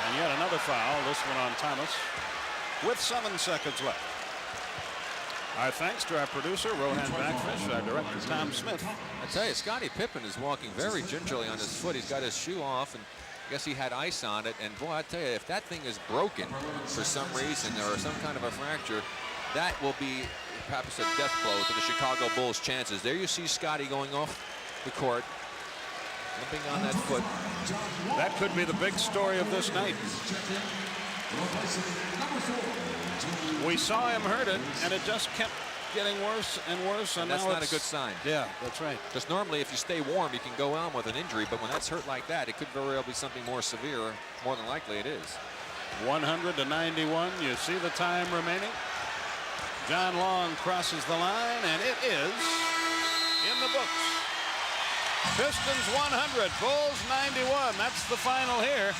And yet another foul, this one on Thomas, with 7 seconds left. Our thanks to our producer, Rohan Backfish, our director, Tom Smith. I tell you, Scottie Pippen is walking very gingerly on his foot. He's got his shoe off, and I guess he had ice on it. And boy, I tell you, if that thing is broken for some reason or some kind of a fracture, that will be perhaps a death blow to the Chicago Bulls' chances. There you see Scottie going off the court, limping on that foot. That could be the big story of this night. We saw him hurt it, and it just kept getting worse and worse. And that's now not a good sign. Yeah, that's right. Because normally if you stay warm, you can go on with an injury. But when that's hurt like that, it could very well be something more severe. More than likely it is. 100-91. You see the time remaining. John Long crosses the line, and it is in the books. Pistons 100, Bulls 91. That's the final here.